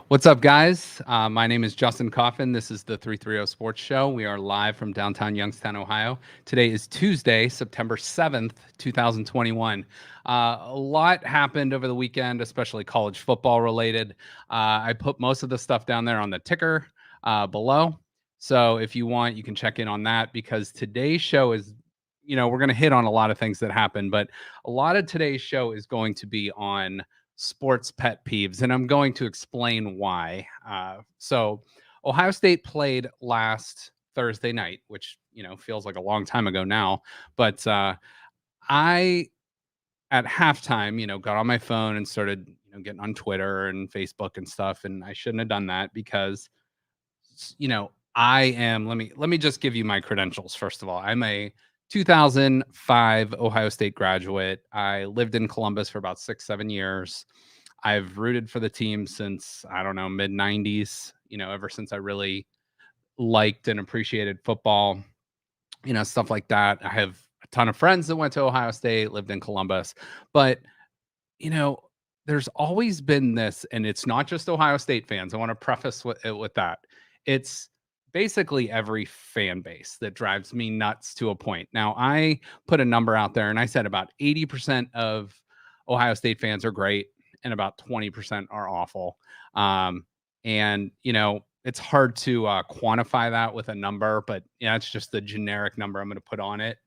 What's up, guys? My name is Justin Coffin. This is the 330 Sports Show. We are live from downtown Youngstown, Ohio. Today is Tuesday, September 7th, 2021. A lot happened over the weekend, especially college football related. I put most of the stuff down there on the ticker below. So if you want, you can check in on that because today's show is, we're going to hit on a lot of things that happened, but a lot of today's show is going to be on sports pet peeves, and I'm going to explain why. So, Ohio State played last Thursday night, which feels like a long time ago now. But I, at halftime, got on my phone and started, getting on Twitter and Facebook and stuff, and I shouldn't have done that because, I am. Let me just give you my credentials first of all. I'm a 2005 Ohio State graduate. I lived in Columbus for about 6-7 years. I've rooted for the team since, I don't know, mid 90s, ever since I really liked and appreciated football, stuff like that. I have a ton of friends that went to Ohio State, lived in Columbus, but, you know, there's always been this, and it's not just Ohio State fans. I want to preface with that. It's basically every fan base that drives me nuts to a point. Now, I put a number out there and I said about 80% of Ohio State fans are great and about 20% are awful. And, it's hard to quantify that with a number, but yeah, it's just the generic number I'm going to put on it.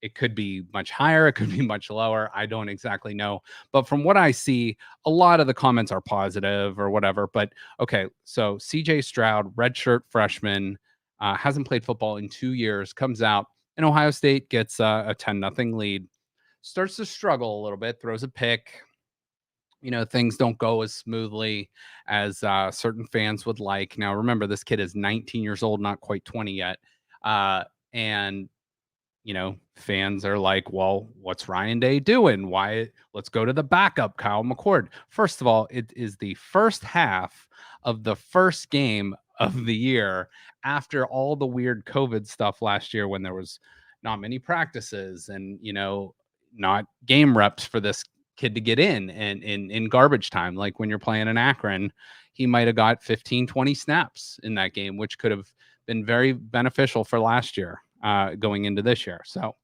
It could be much higher, it could be much lower. I don't exactly know. But from what I see, a lot of the comments are positive or whatever. But okay, so CJ Stroud, redshirt freshman, hasn't played football in 2 years, comes out, and Ohio State gets a 10-0 lead, starts to struggle a little bit, throws a pick. Things don't go as smoothly as certain fans would like. Now, remember, this kid is 19 years old, not quite 20 yet. And fans are like, well, what's Ryan Day doing? Why? Let's go to the backup, Kyle McCord. First of all, it is the first half of the first game of the year after all the weird COVID stuff last year when there was not many practices and, not game reps for this kid to get in and in garbage time. Like when you're playing in Akron, he might have got 15, 20 snaps in that game, which could have been very beneficial for last year going into this year. So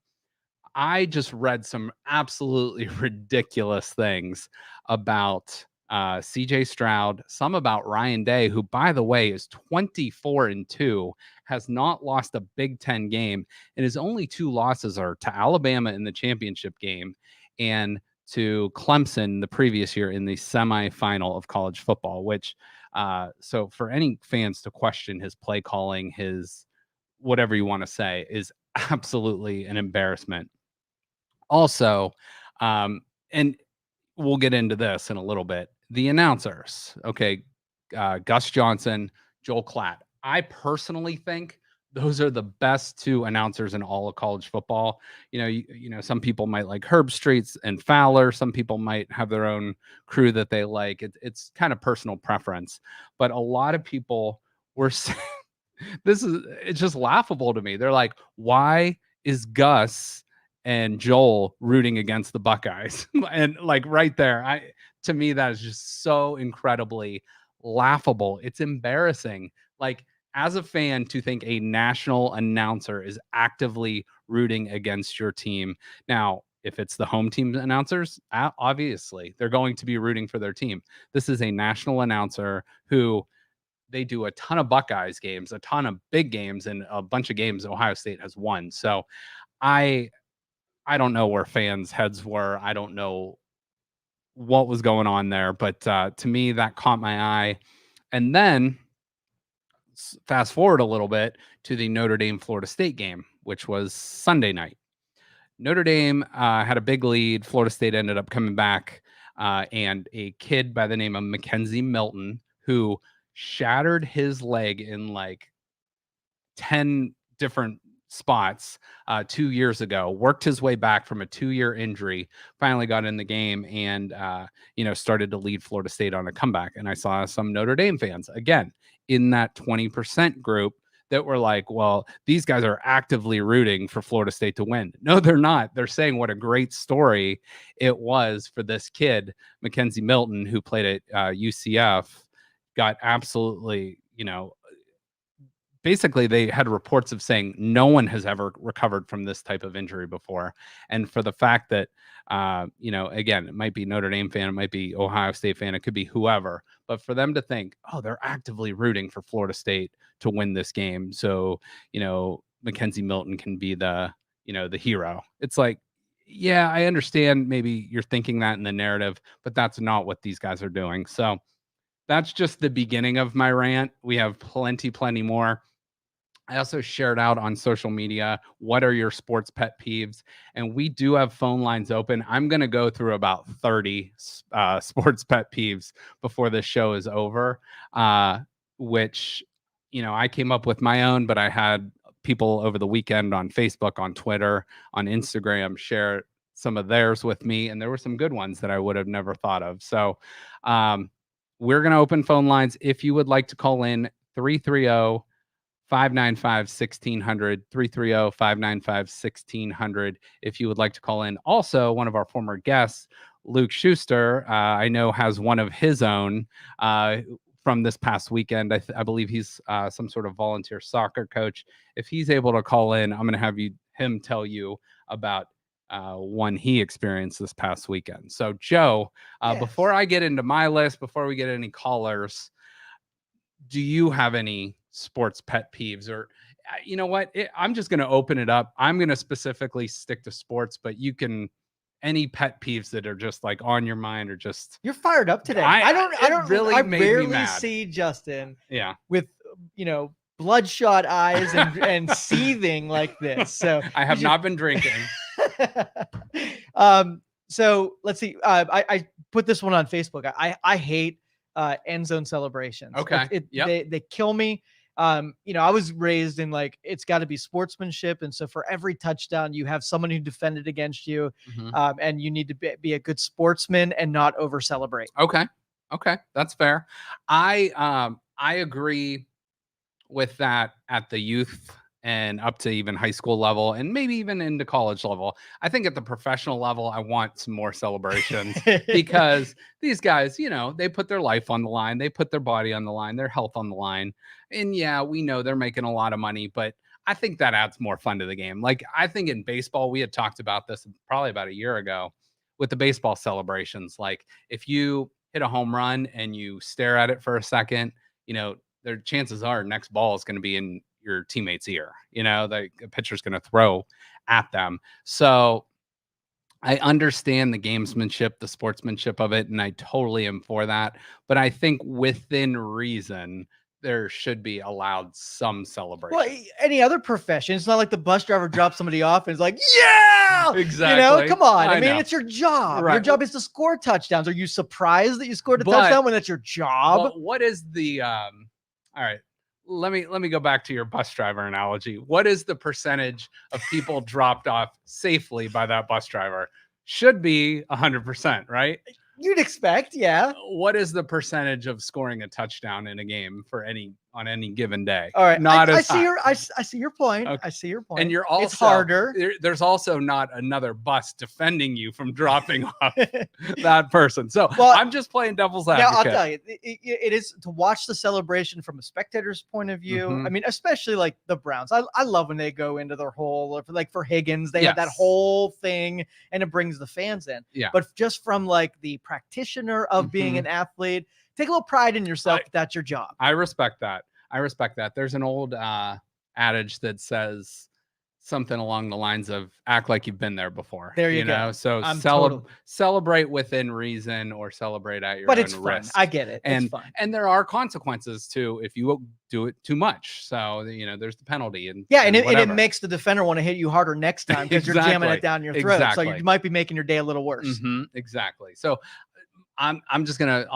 I just read some absolutely ridiculous things about CJ Stroud, some about Ryan Day, who, by the way, is 24-2, has not lost a Big Ten game, and his only two losses are to Alabama in the championship game and to Clemson the previous year in the semifinal of college football, which so for any fans to question his play calling, his whatever you want to say, is absolutely an embarrassment. Also, and we'll get into this in a little bit. The announcers, okay, Gus Johnson, Joel Klatt. I personally think those are the best two announcers in all of college football. Some people might like Herb Streets and Fowler. Some people might have their own crew that they like. It's kind of personal preference, but a lot of people were saying it's just laughable to me. They're like, why is Gus and Joel rooting against the Buckeyes? And like right there, to me, that is just so incredibly laughable. It's embarrassing. Like as a fan to think a national announcer is actively rooting against your team. Now, if it's the home team announcers, obviously they're going to be rooting for their team. This is a national announcer who they do a ton of Buckeyes games, a ton of big games, and a bunch of games Ohio State has won. So I don't know where fans' heads were. I don't know what was going on there, but to me that caught my eye. And then fast forward a little bit to the Notre Dame Florida State game, which was Sunday night. Notre Dame had a big lead. Florida State ended up coming back, and a kid by the name of Mackenzie Milton, who shattered his leg in like 10 different spots 2 years ago, worked his way back from a 2-year injury, finally got in the game and, started to lead Florida State on a comeback. And I saw some Notre Dame fans, again, in that 20% group that were like, well, these guys are actively rooting for Florida State to win. No, they're not. They're saying what a great story it was for this kid, Mackenzie Milton, who played at UCF got absolutely, basically they had reports of saying no one has ever recovered from this type of injury before. And for the fact that, again, it might be Notre Dame fan, it might be Ohio State fan, it could be whoever, but for them to think, oh, they're actively rooting for Florida State to win this game. So, Mackenzie Milton can be the hero. It's like, yeah, I understand maybe you're thinking that in the narrative, but that's not what these guys are doing. So that's just the beginning of my rant. We have plenty more. I also shared out on social media, what are your sports pet peeves? And we do have phone lines open. I'm going to go through about 30 sports pet peeves before this show is over, which, I came up with my own, but I had people over the weekend on Facebook, on Twitter, on Instagram share some of theirs with me. And there were some good ones that I would have never thought of. So we're going to open phone lines. If you would like to call in, 330 595 1600, 330 595 1600. If you would like to call in. Also, one of our former guests, Luke Schuster, I know has one of his own from this past weekend. I believe he's some sort of volunteer soccer coach. If he's able to call in, I'm going to have him tell you about one he experienced this past weekend. So, Joe, Yes. Before I get into my list, before we get any callers, do you have any sports pet peeves? Or you know what, I'm just going to open it up. I'm going to specifically stick to sports, but you can, any pet peeves that are just like on your mind, or just, You're fired up today. I rarely see Justin with bloodshot eyes and seething like this. So I have not been drinking. So let's see. I put this one on Facebook. I hate end zone celebrations. Okay. They kill me. I was raised in it's got to be sportsmanship. And so for every touchdown, you have someone who defended against you. Mm-hmm. And you need to be a good sportsman and not over celebrate. Okay. That's fair. I agree with that at the youth and up to even high school level, and maybe even into college level. I think at the professional level, I want some more celebrations because these guys, they put their life on the line. They put their body on the line, their health on the line. And yeah, we know they're making a lot of money, but I think that adds more fun to the game. Like, I think in baseball, we had talked about this probably about a year ago with the baseball celebrations. Like, if you hit a home run and you stare at it for a second, their chances are next ball is going to be in your teammate's ear. The pitcher's going to throw at them. So I understand the gamesmanship, the sportsmanship of it, and I totally am for that. But I think within reason, there should be allowed some celebration. Well, any other profession, it's not like the bus driver drops somebody off and is like, yeah, exactly. Come on. I mean, it's your job. Right. Your job is to score touchdowns. Are you surprised that you scored a touchdown when that's your job? But what is the, all right, let me go back to your bus driver analogy. What is the percentage of people dropped off safely by that bus driver? Should be 100%, right? You'd expect, yeah. What is the percentage of scoring a touchdown in a game on any given day? All right, I see your point. Okay. I see your point. And you're also, it's harder. There's also not another bus defending you from dropping off that person. So I'm just playing devil's advocate. Now I'll tell you, it is to watch the celebration from a spectator's point of view. Mm-hmm. I mean, especially like the Browns. I love when they go into their whole, like for Higgins, they have that whole thing, and it brings the fans in. Yeah. But just from like the practitioner of being an athlete, take a little pride in yourself. That's your job. I respect that. There's an old adage that says something along the lines of act like you've been there before. There you go. So celebrate within reason, or celebrate at your own risk. Fun. I get it. It's fun. And there are consequences too if you do it too much. So there's the penalty. And it makes the defender want to hit you harder next time because you're jamming it down your throat. Exactly. So you might be making your day a little worse. Mm-hmm. Exactly. So I'll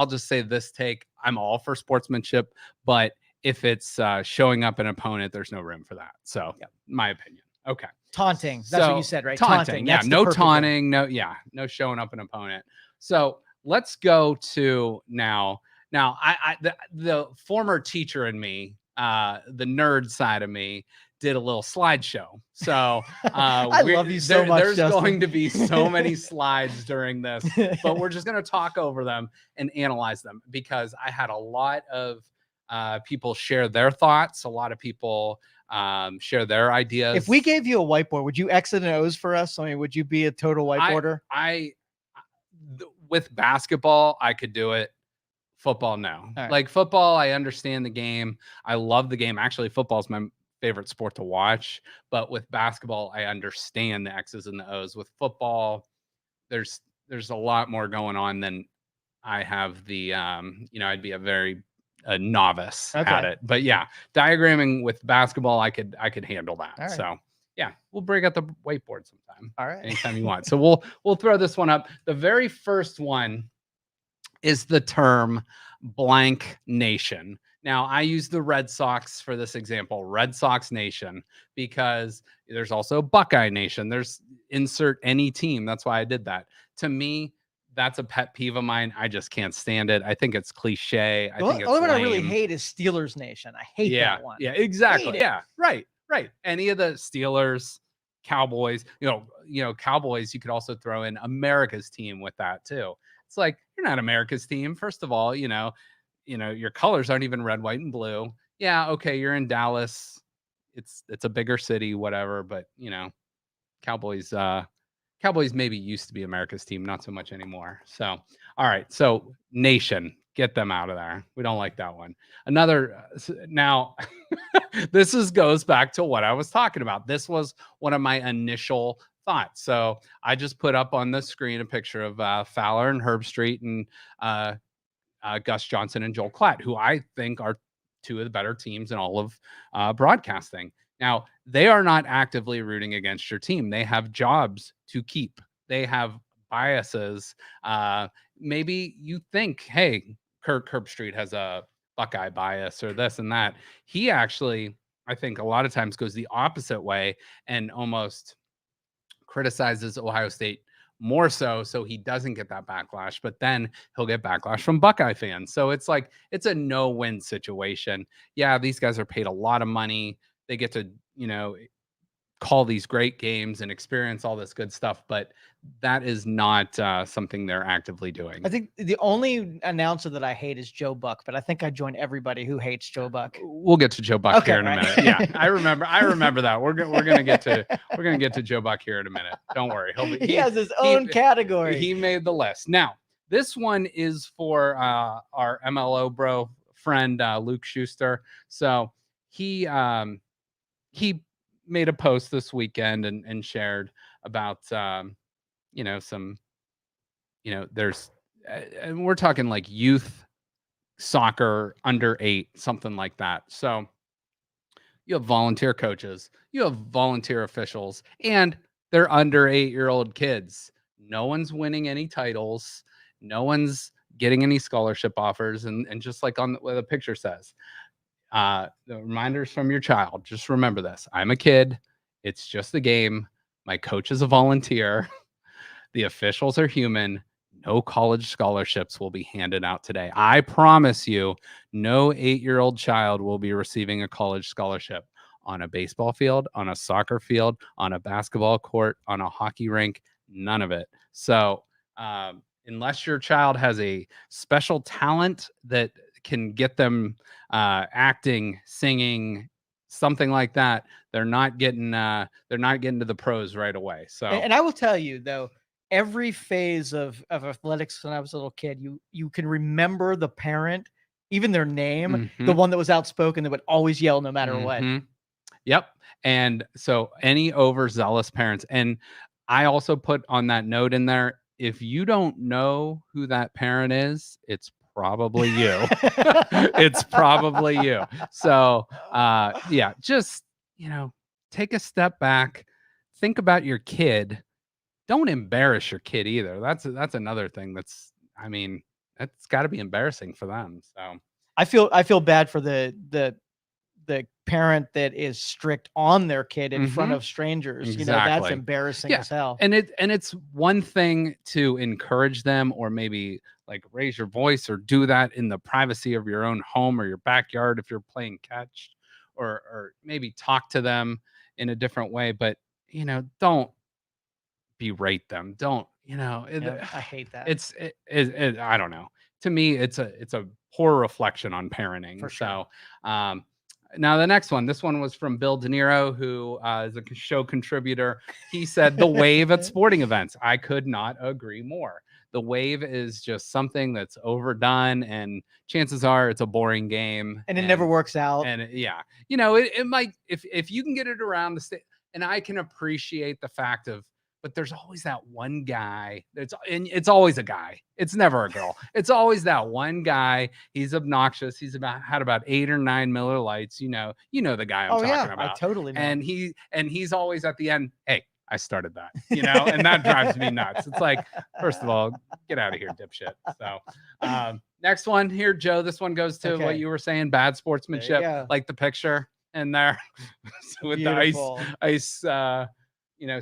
just say this take. I'm all for sportsmanship, but if it's showing up an opponent, there's no room for that. So my opinion. Okay. Taunting. That's what you said, right? Taunting. Yeah. No taunting. No showing up an opponent. So let's go to now. The former teacher in me, the nerd side of me, did a little slideshow. So I love you so much, there's Justin. going to be so many slides during this, but we're just going to talk over them and analyze them, because I had a lot of people share their thoughts. A lot of people share their ideas. If we gave you a whiteboard, would you X and O's for us? I mean, would you be a total whiteboarder? With basketball, I could do it. Football, no. Right. Like football, I understand the game. I love the game. Actually, football is my favorite sport to watch. But with basketball, I understand the X's and the O's. With football, there's a lot more going on than I have the I'd be a novice at it. But yeah, diagramming with basketball, I could handle that. Right. So yeah, we'll break out the whiteboard sometime. All right. Anytime you want. So we'll throw this one up. The very first one is the term blank nation. Now, I use the Red Sox for this example, Red Sox Nation, because there's also Buckeye Nation. There's insert any team. That's why I did that. To me, that's a pet peeve of mine. I just can't stand it. I think it's cliche. I think it's the only one I lame. really hate is Steelers Nation. I hate that one. Yeah, exactly. Yeah, right. Any of the Steelers, Cowboys, Cowboys, you could also throw in America's team with that too. It's like, you're not America's team. First of all, your colors aren't even red, white, and blue. Yeah, okay, you're in Dallas. It's a bigger city, whatever. But Cowboys maybe used to be America's team, not so much anymore. So, all right. So nation, get them out of there. We don't like that one. Another now, this goes back to what I was talking about. This was one of my initial thoughts. So I just put up on the screen a picture of Fowler and Herb Street and Gus Johnson and Joel Klatt, who I think are two of the better teams in all of broadcasting. Now, they are not actively rooting against your team. They have jobs to keep. They have biases. Maybe you think, hey, Kirk Herbstreit has a Buckeye bias or this and that. He actually, I think, a lot of times goes the opposite way and almost criticizes Ohio State more so he doesn't get that backlash, but then he'll get backlash from Buckeye fans. So it's like, it's a no-win situation. Yeah, these guys are paid a lot of money. They get to, call these great games and experience all this good stuff, but that is not something they're actively doing. I think the only announcer that I hate is Joe Buck, but I think I join everybody who hates Joe Buck. We'll get to Joe Buck here in a minute. Yeah, I remember that. We're gonna get to Joe Buck here in a minute. Don't worry. He has his own category. He made the list. Now, this one is for our MLO bro friend Luke Schuster. So he made a post this weekend and shared about there's and we're talking like youth soccer under 8, something like that. So you have volunteer coaches, you have volunteer officials, and they're under 8-year-old kids. No one's winning any titles, no one's getting any scholarship offers, and just like on what the picture says, the reminders from your child. Just remember this. I'm a kid. It's just a game. My coach is a volunteer. The officials are human. No college scholarships will be handed out today. I promise you, no 8-year-old child will be receiving a college scholarship on a baseball field, on a soccer field, on a basketball court, on a hockey rink. None of it. So unless your child has a special talent that can get them acting, singing, something like that, they're not getting to the pros right away. So, and I will tell you though, every phase of athletics when I was a little kid, you can remember the parent, even their name, the one that was outspoken that would always yell no matter what. Yep. And so any overzealous parents, and I also put on that note in there, if you don't know who that parent is, it's probably you. It's probably you. So yeah, just take a step back, think about your kid. Don't embarrass your kid either. That's another thing that's got to be embarrassing for them. So I feel bad for the parent that is strict on their kid in front of strangers. Exactly. That's embarrassing as hell. And it's one thing to encourage them or maybe like raise your voice or do that in the privacy of your own home or your backyard if you're playing catch or maybe talk to them in a different way, but don't berate them. Don't, Yeah, I hate that I don't know. To me, it's a poor reflection on for parenting. sure. So, um, now the next one. This one was from Bill De Niro, who is a show contributor. He said the wave at sporting events. I could not agree more. The wave is just something that's overdone, and chances are it's a boring game, and it never works out. and yeah, it might, if you can get it around the state, and I can appreciate the fact of, but there's always that one guy and it's always a guy. It's never a girl. It's always that one guy. He's obnoxious. He's had about 8 or 9 Miller Lights. The guy I'm Oh talking yeah, I about. totally know. And he's always at the end. Hey, I started that, and that drives me nuts. It's like, first of all, get out of here, dipshit. So, next one here, Joe. This one goes to what you were saying, bad sportsmanship, like the picture in there with Beautiful. the ice,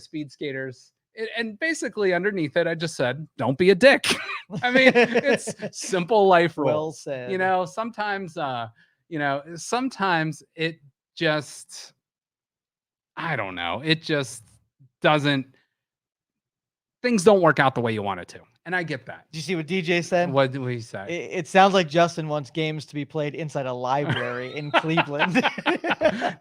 speed skaters. And basically underneath it, I just said, don't be a dick. I mean, it's simple life rules. Well said. Sometimes it just, I don't know. It just doesn't, things don't work out the way you want it to. And I get that. Did you see what DJ said? What did he say? It sounds like Justin wants games to be played inside a library in Cleveland.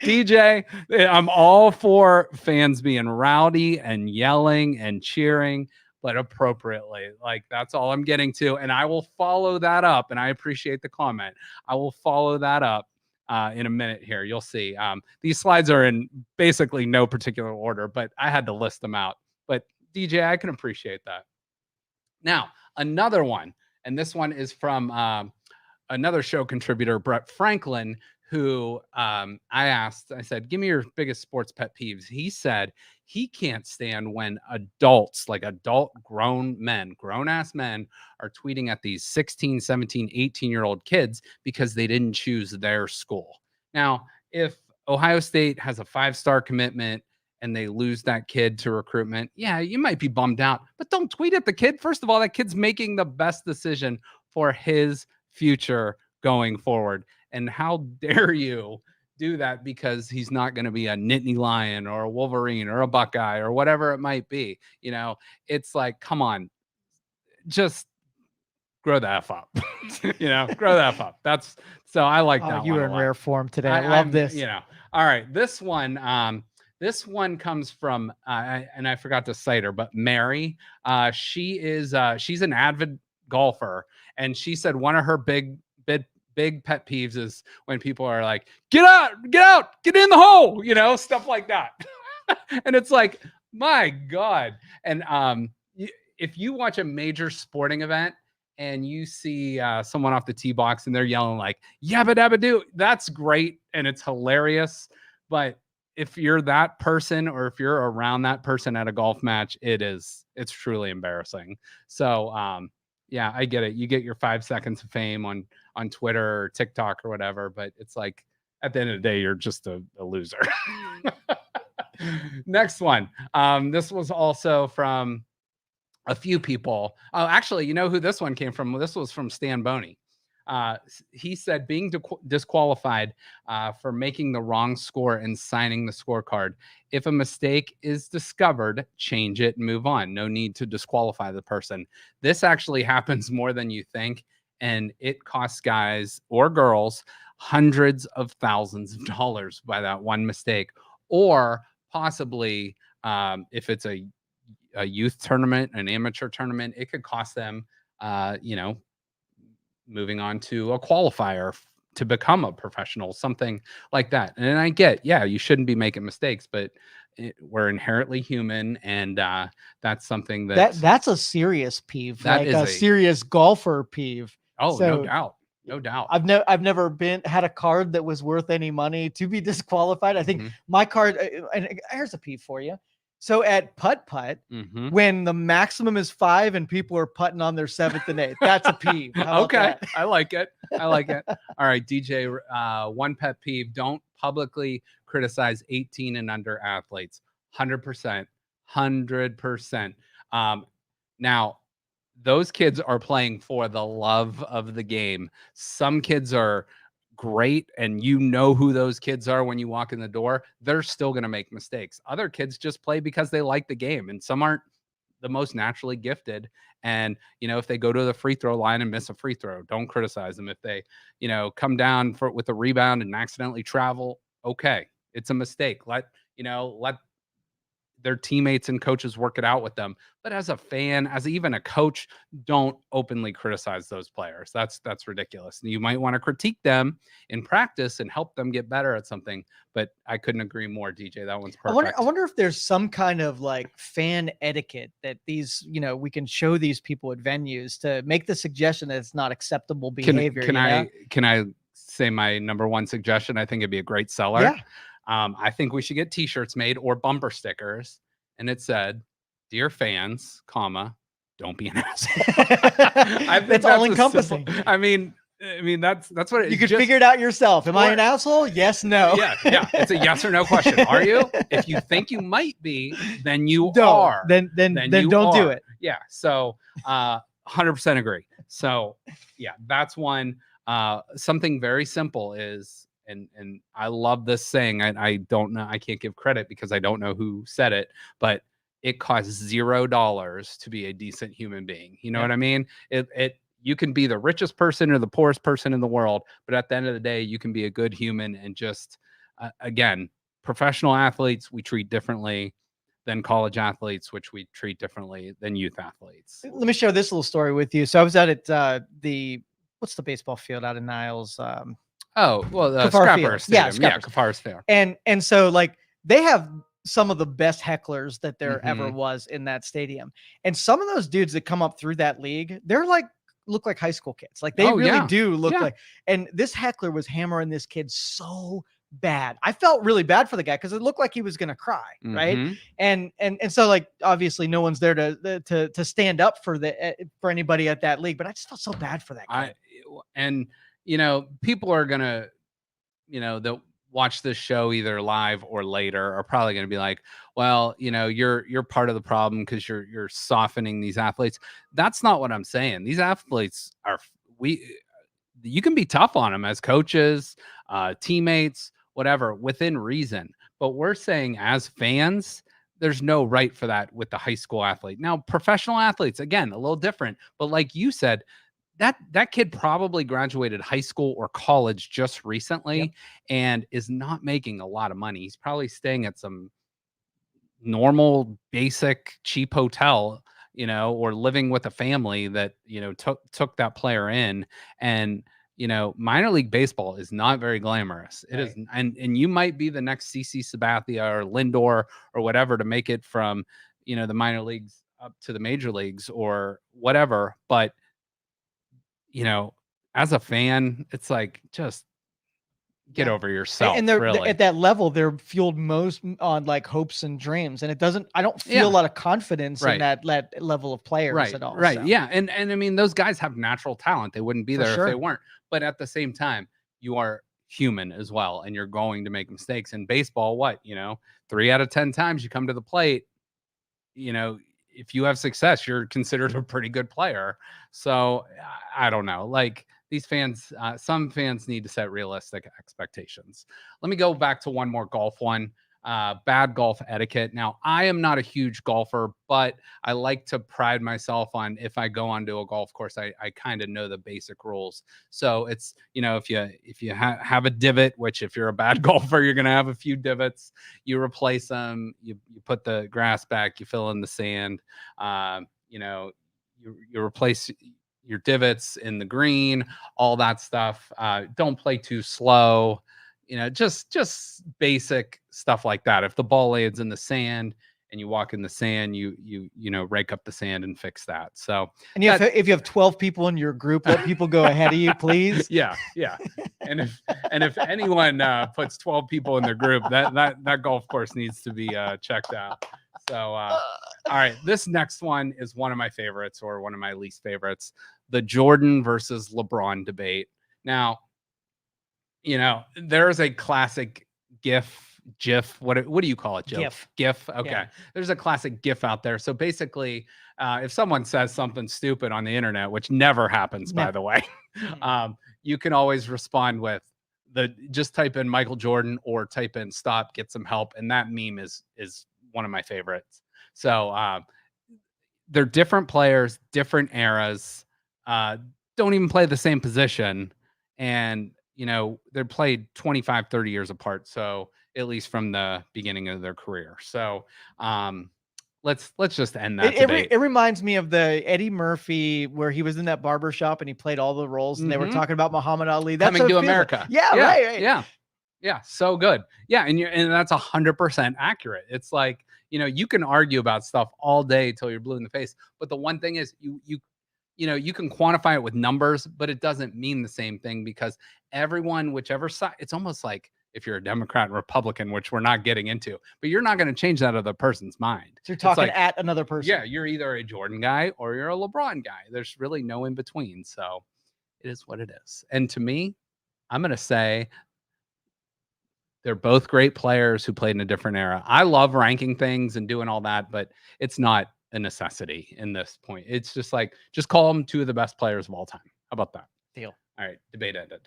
DJ, I'm all for fans being rowdy and yelling and cheering, but appropriately. Like, that's all I'm getting to. And I will follow that up. And I appreciate the comment. I will follow that up in a minute here. You'll see. These slides are in basically no particular order, but I had to list them out. But DJ, I can appreciate that. Now, another one, and this one is from another show contributor, Brett Franklin, who I said, give me your biggest sports pet peeves. He said he can't stand when adults, like adult grown ass men, are tweeting at these 16, 17, 18-year-old kids because they didn't choose their school. Now, if Ohio State has a 5-star commitment and they lose that kid to recruitment, yeah, you might be bummed out, but don't tweet at the kid. First of all, that kid's making the best decision for his future going forward. And how dare you do that because he's not going to be a Nittany Lion or a Wolverine or a Buckeye or whatever it might be. It's like, come on, just grow the F up. Grow the F up. So I like that. You one were in rare form today. I love this. All right, this one. This one comes from, and I forgot to cite her, but Mary. She's an avid golfer, and she said one of her big pet peeves is when people are like, get out, get in the hole, stuff like that. And it's like, my God. And if you watch a major sporting event and you see someone off the tee box and they're yelling like, yabba dabba doo, that's great and it's hilarious. But if you're that person, or if you're around that person at a golf match, it's truly embarrassing. So, yeah, I get it. You get your 5 seconds of fame on Twitter or TikTok or whatever, but it's like, at the end of the day, you're just a loser. Next one. This was also from a few people. Oh, actually, you know who this one came from? This was from Stan Boney. He said being disqualified for making the wrong score and signing the scorecard. If a mistake is discovered, change it and move on. No need to disqualify the person. This actually happens more than you think, and it costs guys or girls hundreds of thousands of dollars by that one mistake. Or possibly, if it's a youth tournament, an amateur tournament, it could cost them, moving on to a qualifier to become a professional, something like that. And I get, yeah, you shouldn't be making mistakes, but we're inherently human, and that's something that's a serious peeve. That like is a serious golfer peeve. Oh, so, no doubt. I've never had a card that was worth any money to be disqualified. I think my card, and here's a peeve for you. So at putt, when the maximum is 5 and people are putting on their 7th and 8th, that's a peeve. Okay, I like it. All right, DJ, one pet peeve: don't publicly criticize 18 and under athletes. 100%. Now, those kids are playing for the love of the game. Some kids are great and you know who those kids are when you walk in the door, they're still going to make mistakes. Other kids just play because they like the game, and some aren't the most naturally gifted. And, if they go to the free throw line and miss a free throw, don't criticize them. If they, come down with a rebound and accidentally travel, okay, it's a mistake. Let their teammates and coaches work it out with them. But as a fan, as even a coach, don't openly criticize those players. That's ridiculous. You might want to critique them in practice and help them get better at something. But I couldn't agree more, DJ. That one's perfect. I wonder if there's some kind of like fan etiquette that these, we can show these people at venues to make the suggestion that it's not acceptable behavior. Can I say my number one suggestion? I think it'd be a great seller. Yeah. I think we should get t-shirts made or bumper stickers. And it said, "Dear fans, don't be an asshole." I think that's all encompassing. I mean, that's what you could figure it out yourself. Am I an asshole? Yes, no. Yeah. It's a yes or no question. Are you? If you think you might be, then you are. Then don't do it. Yeah. So 100% agree. So yeah, that's one. Something very simple is, and I love this saying. I don't know. I can't give credit because I don't know who said it, but it costs $0 to be a decent human being. You know what I mean? You can be the richest person or the poorest person in the world, but at the end of the day, you can be a good human. And just again, professional athletes we treat differently than college athletes, which we treat differently than youth athletes. Let me share this little story with you. So I was out at what's the baseball field out in Niles? Scrapper Stadium. Yeah, Kafar's Fair. And so like they have some of the best hecklers that there ever was in that stadium. And some of those dudes that come up through that league, they're like look like high school kids. Like they really do look like. And this heckler was hammering this kid so bad. I felt really bad for the guy because it looked like he was gonna cry, right? And so like obviously no one's there to stand up for anybody at that league, but I just felt so bad for that guy. People are gonna, they'll watch this show either live or later are probably gonna be like, well, you're part of the problem because you're softening these athletes. That's not what I'm saying. These athletes you can be tough on them as coaches, teammates, whatever, within reason. But we're saying as fans, there's no right for that with the high school athlete. Now, professional athletes, again, a little different. But like you said, that kid probably graduated high school or college just recently and is not making a lot of money. He's probably staying at some normal, basic, cheap hotel, or living with a family that, took that player in. And, minor league baseball is not very glamorous. It is. And you might be the next CC Sabathia or Lindor or whatever to make it from, the minor leagues up to the major leagues or whatever. But, as a fan, it's like, just get over yourself. And they're really. At that level, they're fueled most on like hopes and dreams. And I don't feel a lot of confidence in that level of players at all. Right. So. Yeah. And I mean, those guys have natural talent. They wouldn't be there if they weren't. But at the same time, you are human as well. And you're going to make mistakes. In baseball, 3 out of 10 times you come to the plate, if you have success, you're considered a pretty good player. So I don't know. Like these fans, some fans need to set realistic expectations. Let me go back to one more golf one. Bad golf etiquette. Now, I am not a huge golfer, but I like to pride myself on if I go onto a golf course, I kind of know the basic rules. So it's, if you have a divot, which if you're a bad golfer, you're going to have a few divots, you replace them, you put the grass back, you fill in the sand, you replace your divots in the green, all that stuff. Don't play too slow. Just basic stuff like that. If the ball lands in the sand and you walk in the sand, you rake up the sand and fix that. So, and if you have 12 people in your group, let people go ahead of you, please. Yeah. And if anyone puts 12 people in their group, that golf course needs to be checked out. So, all right, this next one is one of my favorites or one of my least favorites, the Jordan versus LeBron debate. Now, there is a classic GIF, what do you call it, Joe? GIF. Okay. Yeah. There's a classic GIF out there. So basically, if someone says something stupid on the internet, which never happens, by the way, you can always respond with, just type in Michael Jordan or type in stop, get some help, and that meme is one of my favorites. So they're different players, different eras, uh, don't even play the same position, and they're played 25, 30 years apart. So at least from the beginning of their career. So let's just end that debate. It reminds me of the Eddie Murphy where he was in that barber shop and he played all the roles and they were talking about Muhammad Ali. That's Coming to like. America. Yeah, right. Yeah, so good. Yeah, and that's 100% accurate. It's like, you can argue about stuff all day till you're blue in the face, but the one thing is you can quantify it with numbers, but it doesn't mean the same thing because everyone, whichever side, it's almost like if you're a Democrat and Republican, which we're not getting into, but you're not going to change that other person's mind. So you're talking at another person. Yeah, you're either a Jordan guy or you're a LeBron guy. There's really no in between. So it is what it is. And to me, I'm going to say they're both great players who played in a different era. I love ranking things and doing all that, but it's not a necessity in this point. It's just like, just call them two of the best players of all time. How about that? Deal. All right, debate ended.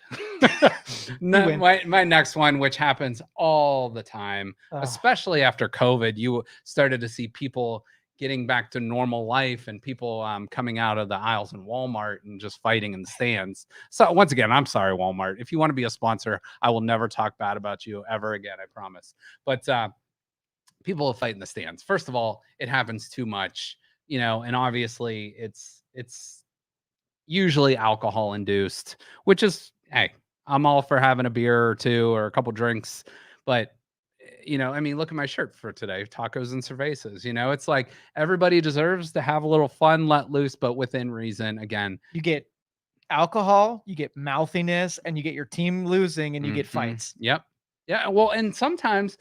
My next one, which happens all the time, especially after COVID, you started to see people getting back to normal life and people coming out of the aisles in Walmart and just fighting in the stands. So once again, I'm sorry, Walmart. If you want to be a sponsor, I will never talk bad about you ever again, I promise. But people will fight in the stands. First of all, it happens too much, and obviously it's usually alcohol induced, which is, hey, I'm all for having a beer or two or a couple drinks, but look at my shirt for today, tacos and cervezas. It's like everybody deserves to have a little fun, let loose, but within reason. Again, you get alcohol, you get mouthiness, and you get your team losing, and you get fights. Yep. Yeah. Well, and sometimes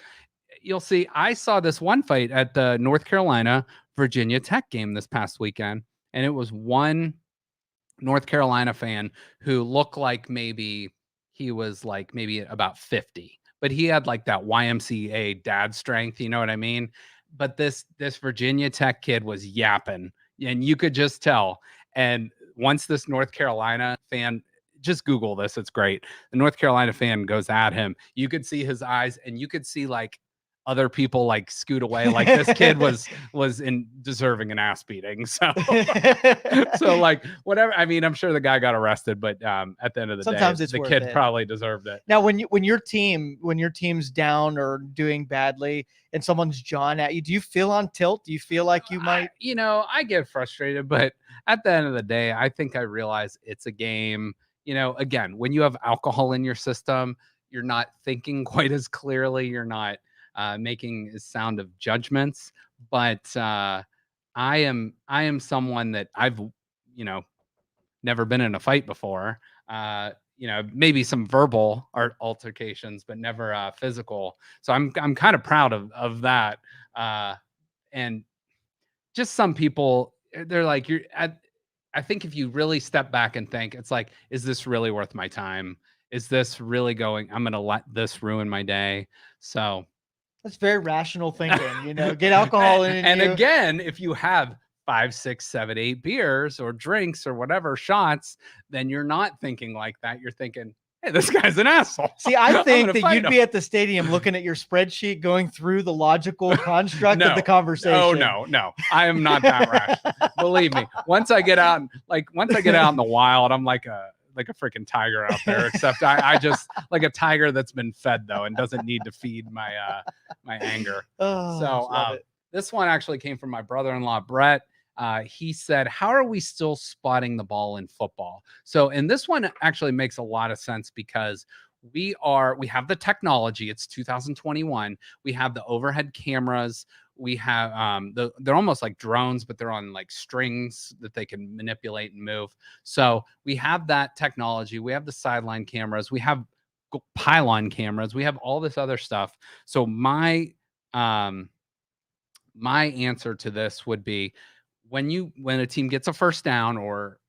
you'll see, I saw this one fight at the North Carolina Virginia Tech game this past weekend, and it was one North Carolina fan who looked like maybe he was like maybe about 50, but he had like that YMCA dad strength, you know what I mean? But this Virginia Tech kid was yapping, and you could just tell. And once this North Carolina fan, just Google this, it's great. The North Carolina fan goes at him. You could see his eyes, and you could see like other people like scoot away. Like this kid was in deserving an ass beating. So like whatever. I mean, I'm sure the guy got arrested, but at the end of the sometimes day, it's the worth kid it. probably deserved it. Now, when your team's down or doing badly and someone's jawing at you, do you feel on tilt? Do you feel like you might? I get frustrated, but at the end of the day, I think I realize it's a game. Again, when you have alcohol in your system, you're not thinking quite as clearly. You're not making a sound of judgments, but I am someone that I've never been in a fight before. Maybe some verbal altercations, but never physical. So I'm kind of proud of that. And just some people, they're like, I think if you really step back and think, it's like, is this really worth my time? Is this really I'm going to let this ruin my day? So that's very rational thinking, get alcohol in. And again, if you have 5, 6, 7, 8 beers or drinks or whatever shots, then you're not thinking like that. You're thinking, hey, this guy's an asshole. See, I think that you'd be at the stadium looking at your spreadsheet, going through the logical construct of the conversation. Oh, no. I am not that rational. Believe me. Once I get out in the wild, I'm like a freaking tiger out there, except I just like a tiger that's been fed though and doesn't need to feed my anger. This one actually came from my brother-in-law, Brett. He said, how are we still spotting the ball in football? So, and this one actually makes a lot of sense because we have the technology. It's 2021. We have the overhead cameras. We have they're almost like drones, but they're on like strings that they can manipulate and move. So we have that technology. We have the sideline cameras. We have pylon cameras. We have all this other stuff. So my answer to this would be when a team gets a first down or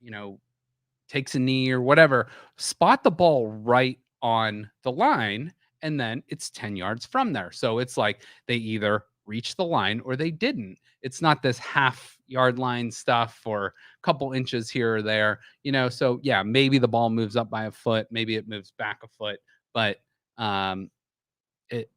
takes a knee or whatever, spot the ball right on the line, and then it's 10 yards from there. So it's like they either reach the line or they didn't. It's not this half-yard line stuff or a couple inches here or there. So yeah, maybe the ball moves up by a foot, maybe it moves back a foot, but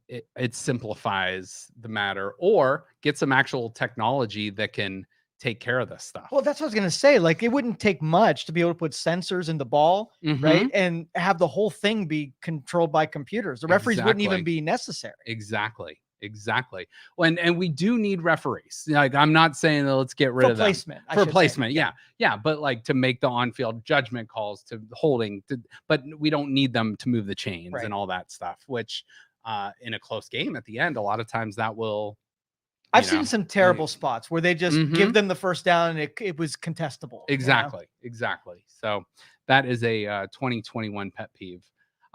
it simplifies the matter, or get some actual technology that can take care of this stuff. Well, that's what I was gonna say. Like, it wouldn't take much to be able to put sensors in the ball, right, and have the whole thing be controlled by computers. The referees wouldn't even be necessary. Exactly. And we do need referees. Like, I'm not saying that let's get rid of them placement. For placement. Yeah. But like to make the on-field judgment calls, to holding, but we don't need them to move the chains and all that stuff, which in a close game at the end, a lot of times that will. I've seen some terrible spots where they just give them the first down and it was contestable. Exactly. So that is a 2021 pet peeve.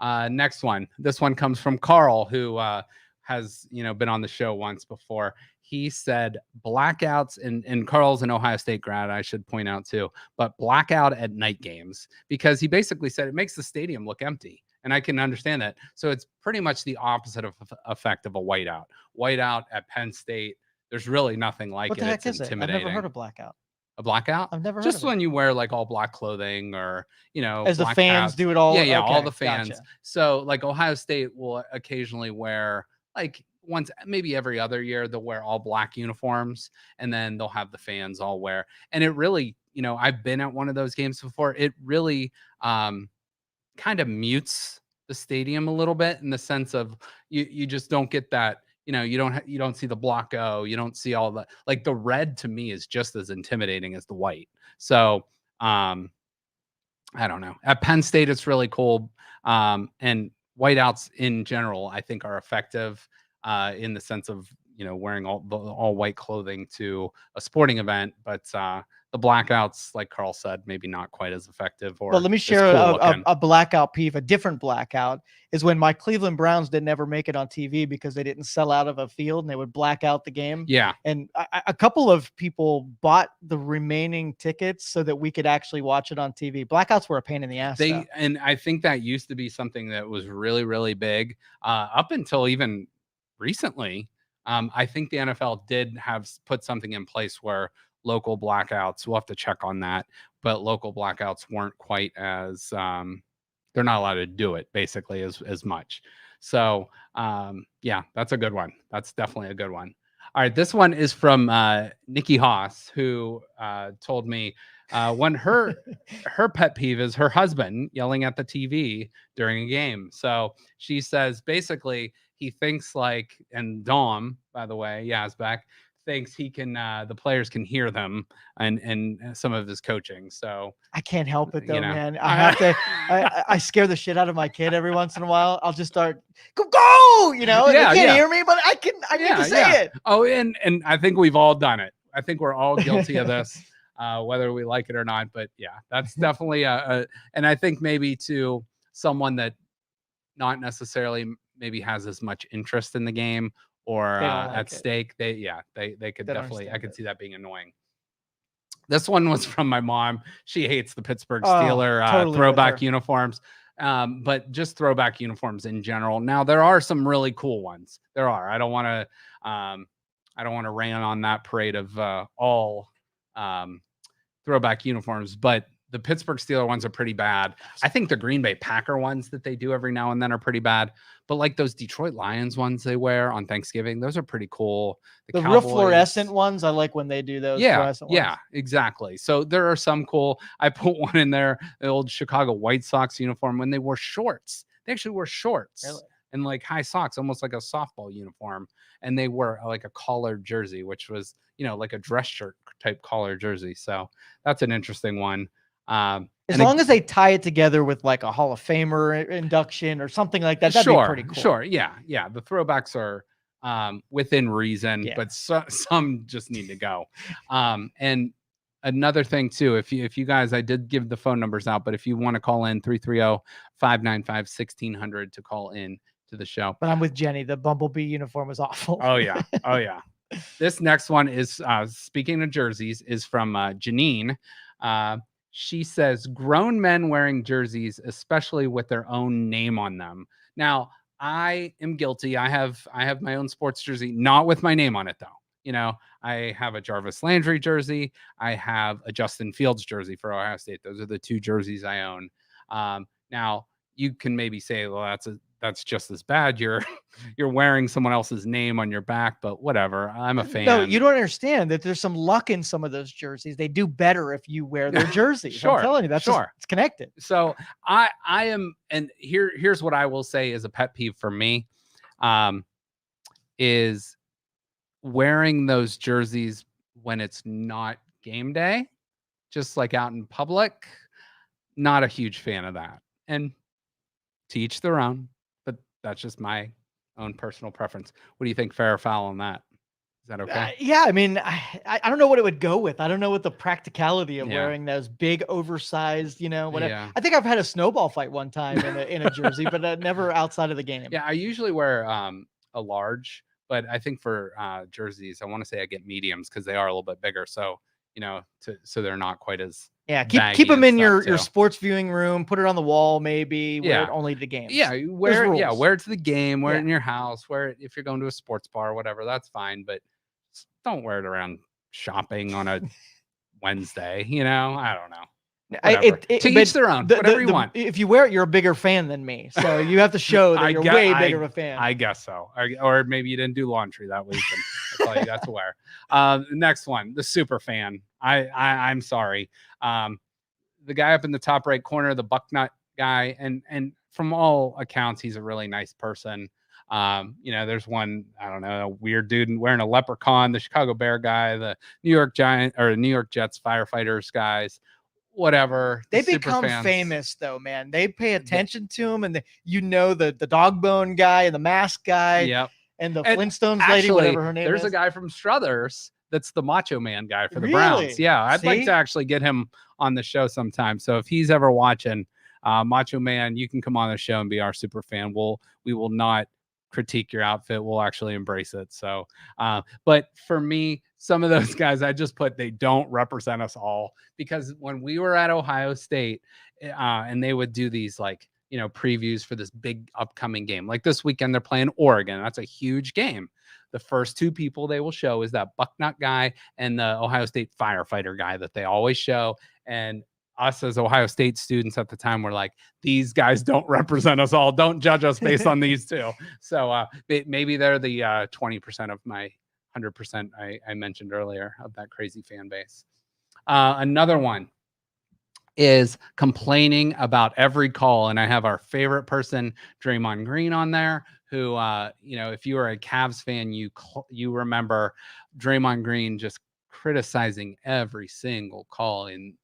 Next one. This one comes from Carl, who has been on the show once before. He said blackouts, and Carl's an Ohio State grad, I should point out too, but blackout at night games, because he basically said it makes the stadium look empty. And I can understand that. So it's pretty much the opposite of effect of a whiteout. Whiteout at Penn State, there's really nothing like what it. The heck it's is intimidating. I've never heard of blackout. A blackout? I've never heard just of when you wear like all black clothing, or as the fans hats. do it all. Yeah, all the fans. Gotcha. So like Ohio State will occasionally wear, like once maybe every other year, they'll wear all black uniforms, and then they'll have the fans all wear. And it really, I've been at one of those games before. It really kind of mutes the stadium a little bit, in the sense of you just don't get that. You don't see the block go. You don't see all the, like, the red to me is just as intimidating as the white. So I don't know. At Penn State, it's really cool. And whiteouts in general, I think, are effective in the sense of wearing all white clothing to a sporting event, but the blackouts, like Carl said, maybe not quite as effective. Or, but let me share a blackout peeve. A different blackout is when my Cleveland Browns didn't ever make it on TV because they didn't sell out of a field, and they would black out the game. Yeah. And a couple of people bought the remaining tickets so that we could actually watch it on TV. Blackouts were a pain in the ass. And I think that used to be something that was really, really big up until even recently. I think the NFL did have put something in place where local blackouts, we'll have to check on that, but local blackouts weren't quite as they're not allowed to do it basically as much. So yeah, that's a good one. That's definitely a good one. All right, this one is from Nikki Haas, who told me when her pet peeve is her husband yelling at the TV during a game. So she says basically he thinks like, and Dom, by the way, Yazbek, thinks he can the players can hear them and some of his coaching. So I can't help it though, man. I have to I scare the shit out of my kid every once in a while. I'll just start go, they can't hear me, but I need to say it. Oh, and I think we've all done it. I think we're all guilty of this, whether we like it or not. But yeah, that's definitely and I think maybe to someone that not necessarily maybe has as much interest in the game or at stake, they could definitely, I could see that being annoying. This one was from my mom. She hates the Pittsburgh Steelers totally throwback uniforms, but just throwback uniforms in general. Now there are some really cool ones. There are. I don't want to rain on that parade of all throwback uniforms, but the Pittsburgh Steelers ones are pretty bad. I think the Green Bay Packer ones that they do every now and then are pretty bad. But like those Detroit Lions ones they wear on Thanksgiving, those are pretty cool. The real fluorescent ones, I like when they do those. Yeah, exactly. So there are some cool. I put one in there, the old Chicago White Sox uniform when they wore shorts. They actually wore shorts. Really? And like high socks, almost like a softball uniform. And they wore like a collared jersey, which was, like a dress shirt type collared jersey. So that's an interesting one. As long as they tie it together with like a Hall of Famer induction or something like that, that'd be pretty cool. Sure. Yeah. The throwbacks are within reason, but some just need to go. And another thing too, if you guys, I did give the phone numbers out, but if you want to call in 330-595-1600 to call in to the show. But I'm with Jenny. The Bumblebee uniform was awful. Oh yeah. This next one is speaking of jerseys, is from Janine. She says grown men wearing jerseys, especially with their own name on them. Now, I am guilty. I have my own sports jersey, not with my name on it though. I have a Jarvis Landry jersey. I have a Justin Fields jersey for Ohio State. Those are the two jerseys I own. Now you can maybe say, well, that's just as bad. You're wearing someone else's name on your back, but whatever. I'm a fan. No, you don't understand that there's some luck in some of those jerseys. They do better if you wear their jerseys. Sure, I'm telling you, that's just, it's connected. So I am, and here's what I will say is a pet peeve for me, is wearing those jerseys when it's not game day, just like out in public. Not a huge fan of that. And to each their own, but that's just my own personal preference. What do you think, fair or foul on that? Is that okay? Yeah, I mean, I don't know what it would go with. I don't know what the practicality of wearing those big, oversized, whatever. Yeah. I think I've had a snowball fight one time in a jersey, but never outside of the game. Yeah, I usually wear a large, but I think for jerseys, I want to say I get mediums because they are a little bit bigger. So so they're not quite as keep them in your sports viewing room. Put it on the wall, maybe. Wear it only to games. Yeah, wear it to the game. Wear it in your house. Wear it if you're going to a sports bar, whatever. That's fine, but don't wear it around shopping on a Wednesday. I don't know. To each their own. Whatever you want. If you wear it, you're a bigger fan than me, so you have to show that you're way bigger of a fan. I guess so. Or maybe you didn't do laundry that week, and that's all you got to wear. The next one, the super fan. I'm sorry. The guy up in the top right corner, the Bucknut guy, and from all accounts, he's a really nice person. There's one, I don't know, a weird dude wearing a leprechaun, the Chicago Bear guy, the New York Jets firefighters guys, whatever. They become famous though, man. They pay attention to him, and the dog bone guy and the mask guy, and the Flintstones lady, whatever her name is. There's a guy from Struthers that's the Macho Man guy for the Browns. Yeah, I'd like to actually get him on the show sometime. So if he's ever watching, Macho Man, you can come on the show and be our super fan. We will not critique your outfit. We'll actually embrace it. So, but for me, some of those guys I just put, they don't represent us all, because when we were at Ohio State, and they would do these previews for this big upcoming game, like this weekend they're playing Oregon. That's a huge game. The first two people they will show is that Bucknut guy and the Ohio State firefighter guy that they always show. And us as Ohio State students at the time were like, these guys don't represent us all. Don't judge us based on these two. So maybe they're the 20% of my 100% I mentioned earlier of that crazy fan base. Another one is complaining about every call. And I have our favorite person, Draymond Green, on there, who, if you are a Cavs fan, you remember Draymond Green just criticizing every single call in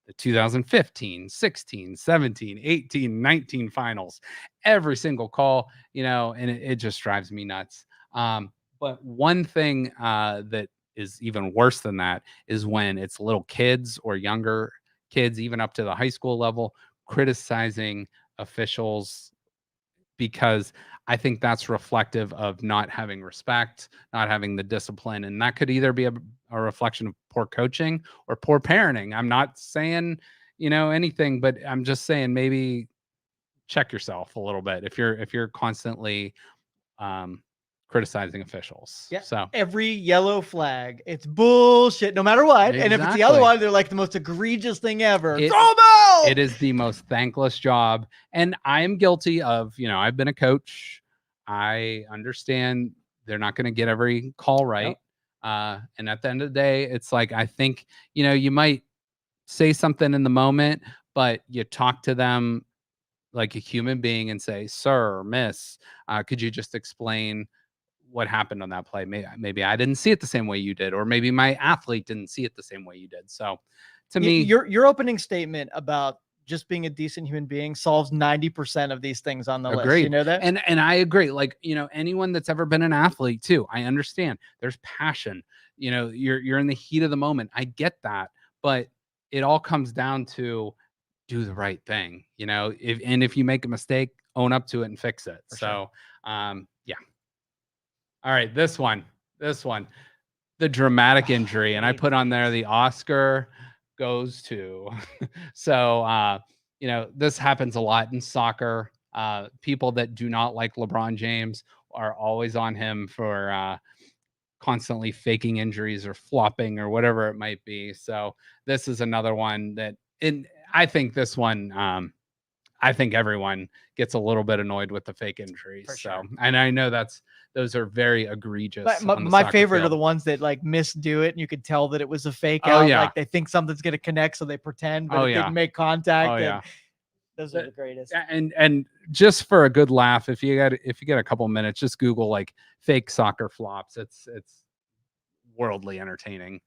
the 2015, 16, 17, 18, 19 finals, every single call, and it just drives me nuts. But one thing that is even worse than that is when it's little kids or younger kids, even up to the high school level, criticizing officials, because I think that's reflective of not having respect, not having the discipline. And that could either be a reflection of poor coaching or poor parenting. I'm not saying, anything, but I'm just saying maybe check yourself a little bit if you're constantly criticizing officials. Yeah. So every yellow flag, it's bullshit, no matter what. Exactly. And if it's the other one, they're like the most egregious thing ever. Throw them out! It is the most thankless job. And I am guilty of, I've been a coach. I understand they're not going to get every call right. Nope. And at the end of the day, it's like, I think, you might say something in the moment, but you talk to them like a human being and say, sir, miss, could you just explain what happened on that play? Maybe I didn't see it the same way you did, or maybe my athlete didn't see it the same way you did. So to me, your opening statement about just being a decent human being solves 90% of these things on the list. You know that? And I agree. Like, anyone that's ever been an athlete too, I understand there's passion, you're in the heat of the moment. I get that, but it all comes down to do the right thing, if you make a mistake, own up to it and fix it. So, yeah. All right, this one, the dramatic injury, and I put on there the Oscar goes to. So, this happens a lot in soccer. People that do not like LeBron James are always on him for constantly faking injuries or flopping or whatever it might be. So this is another one that, I think this one, I think everyone gets a little bit annoyed with the fake injuries. For So, sure. and I know those are very egregious My, on the my soccer favorite are field. the ones that like misdo it, and you could tell that it was a fake Oh out. yeah. Like they think something's gonna connect, so they pretend, but Oh it yeah. didn't make Oh contact. yeah. And those are the greatest. And just for a good laugh, if you get a couple minutes, just Google like fake soccer flops. It's worldly entertaining.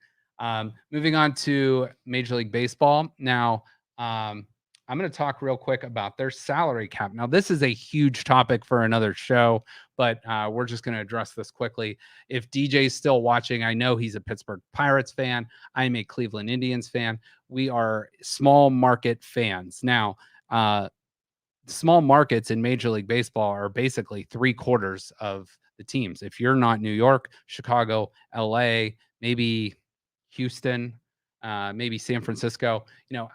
Moving on to Major League Baseball. Now, I'm going to talk real quick about their salary cap. Now, this is a huge topic for another show, but we're just going to address this quickly. If DJ's still watching, I know he's a Pittsburgh Pirates fan. I'm a Cleveland Indians fan. We are small market fans. Now, small markets in Major League Baseball are basically 3/4 of the teams. If you're not New York, Chicago, LA, maybe Houston, maybe San Francisco,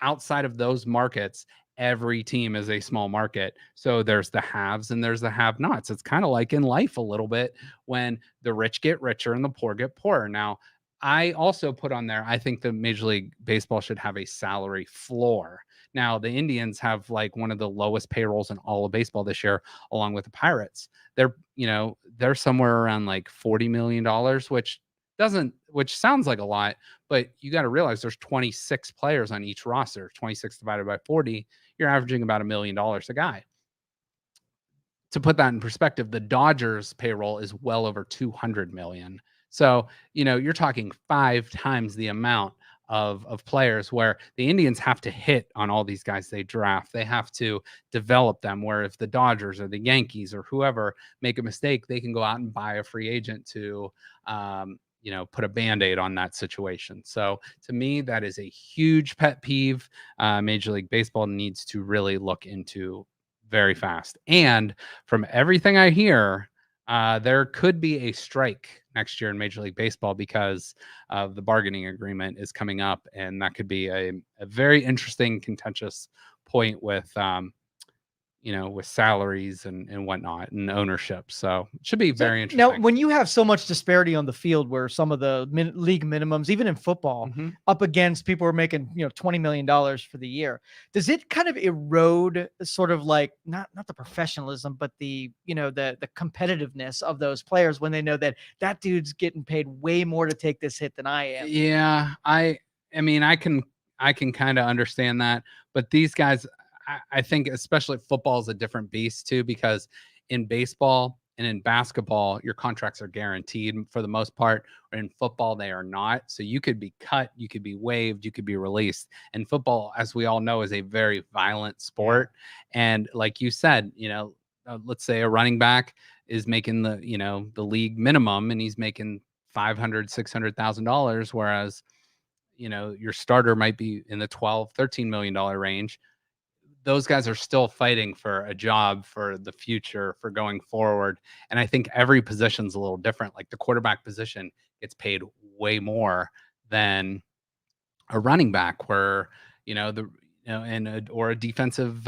outside of those markets, every team is a small market. So there's the haves and there's the have-nots. It's kind of like in life a little bit when the rich get richer and the poor get poorer. Now, I also put on there, I think the Major League Baseball should have a salary floor. Now, the Indians have like one of the lowest payrolls in all of baseball this year, along with the Pirates. They're somewhere around like $40 million, which sounds like a lot, but you got to realize there's 26 players on each roster. 26 divided by 40, you're averaging about $1 million a guy. To put that in perspective, the Dodgers payroll is well over 200 million. So, you're talking 5 times the amount of players, where the Indians have to hit on all these guys they draft. They have to develop them, where if the Dodgers or the Yankees or whoever make a mistake, they can go out and buy a free agent to put a Band-Aid on that situation. So to me, that is a huge pet peeve. Major League Baseball needs to really look into very fast. And from everything I hear, there could be a strike next year in Major League Baseball because of the bargaining agreement is coming up, and that could be a very interesting, contentious point with with salaries and whatnot and ownership. So it should be very Now, interesting. when you have so much disparity on the field, where some of the league minimums, even in football, up against people who are making $20 million for the year, does it kind of erode sort of like not the professionalism, but the the competitiveness of those players when they know that dude's getting paid way more to take this hit than I am? Yeah, I mean, I can kind of understand that, but these guys, I think especially football is a different beast too, because in baseball and in basketball, your contracts are guaranteed for the most part, or in football, they are not. So you could be cut, you could be waived, you could be released. And football, as we all know, is a very violent sport. And like you said, let's say a running back is making the league minimum and he's making $500,000-$600,000, whereas your starter might be in the $12-13 million range. Those guys are still fighting for a job, for the future, for going forward. And I think every position's a little different. Like the quarterback position gets paid way more than a running back, where or a defensive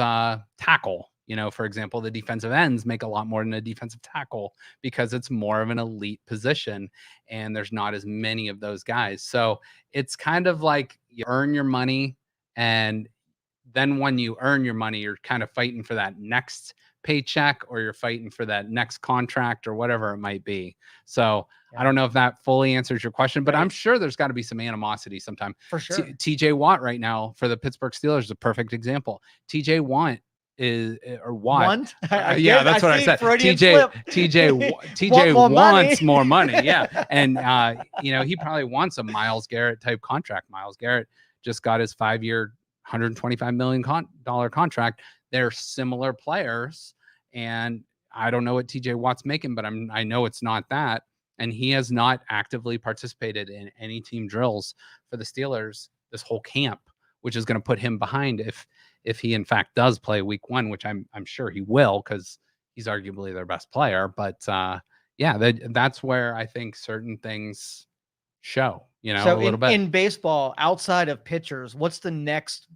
tackle. For example, the defensive ends make a lot more than a defensive tackle because it's more of an elite position and there's not as many of those guys. So it's kind of like you earn your money, and then when you earn your money, you're kind of fighting for that next paycheck, or you're fighting for that next contract, or whatever it might be. So I don't know if that fully answers your question, but I'm sure there's got to be some animosity sometime. For sure. TJ Watt right now for the Pittsburgh Steelers is a perfect example. TJ Watt is or Watt. Yeah, that's what I said. TJ wants more money. Yeah. And he probably wants a Myles Garrett type contract. Myles Garrett just got his 5-year $125 million contract. They're similar players, and I don't know what TJ Watt's making, but I know it's not that. And he has not actively participated in any team drills for the Steelers this whole camp, which is going to put him behind if he in fact does play week 1, which I'm sure he will, because he's arguably their best player. But that's where I think certain things show, So a little bit. In baseball, outside of pitchers, what's the next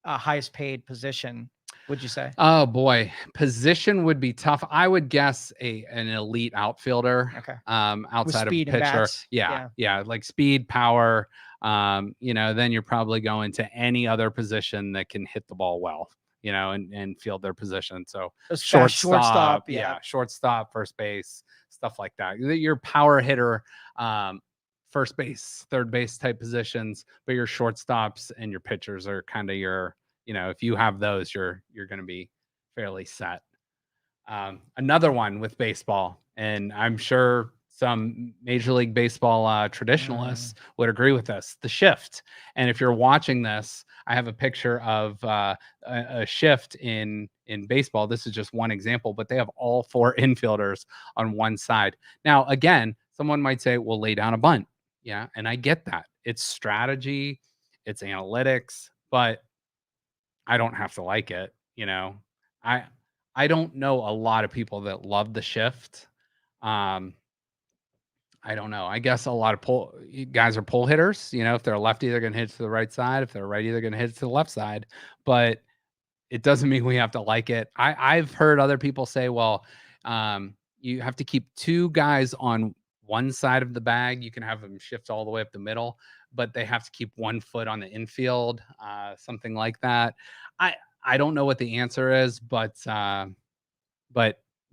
highest paid position, would you say? Oh boy, position would be tough. I would guess an elite outfielder. Okay. Outside of pitcher. Yeah, like speed, power. Then you're probably going to any other position that can hit the ball well. and field their position. So Shortstop, yeah. shortstop, first base, stuff like that. Your power hitter, first base, third base type positions, but your shortstops and your pitchers are kind of your, if you have those, you're going to be fairly set. Another one with baseball, and I'm sure some Major League Baseball traditionalists would agree with this, the shift. And if you're watching this, I have a picture of a shift in baseball. This is just one example, but they have all four infielders on one side. Now, again, someone might say, well, lay down a bunt. Yeah, and I get that. It's strategy, it's analytics, but I don't have to like it. I I don't know a lot of people that love the shift. Um, I don't know. I guess a lot of guys are pull hitters. If they're a lefty, they're going to hit to the right side. If they're a righty, they're going to hit to the left side. But it doesn't mean we have to like it. I've heard other people say, well, you have to keep two guys on one side of the bag. You can have them shift all the way up the middle, but they have to keep 1 foot on the infield, something like that. I don't know what the answer is, but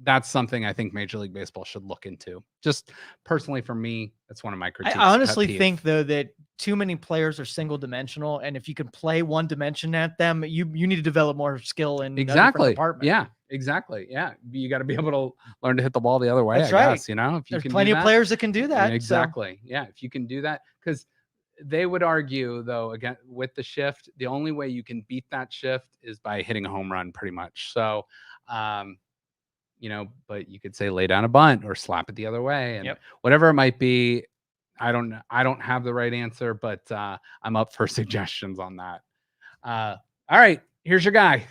that's something I think Major League Baseball should look into. Just personally for me, that's one of my critiques. I honestly think though that too many players are single dimensional, and if you can play one dimension at them, you need to develop more skill in exactly. a different department. Yeah, exactly. Yeah, you got to be able to learn to hit the ball the other way. That's right. Guess, if you There's can plenty do of that, players that can do that. exactly. So. Yeah, if you can do that, because they would argue though, again, with the shift, the only way you can beat that shift is by hitting a home run, pretty much. So. But you could say lay down a bunt or slap it the other way, and whatever it might be. I don't know. I don't have the right answer, but I'm up for suggestions on that. All right, here's your guy.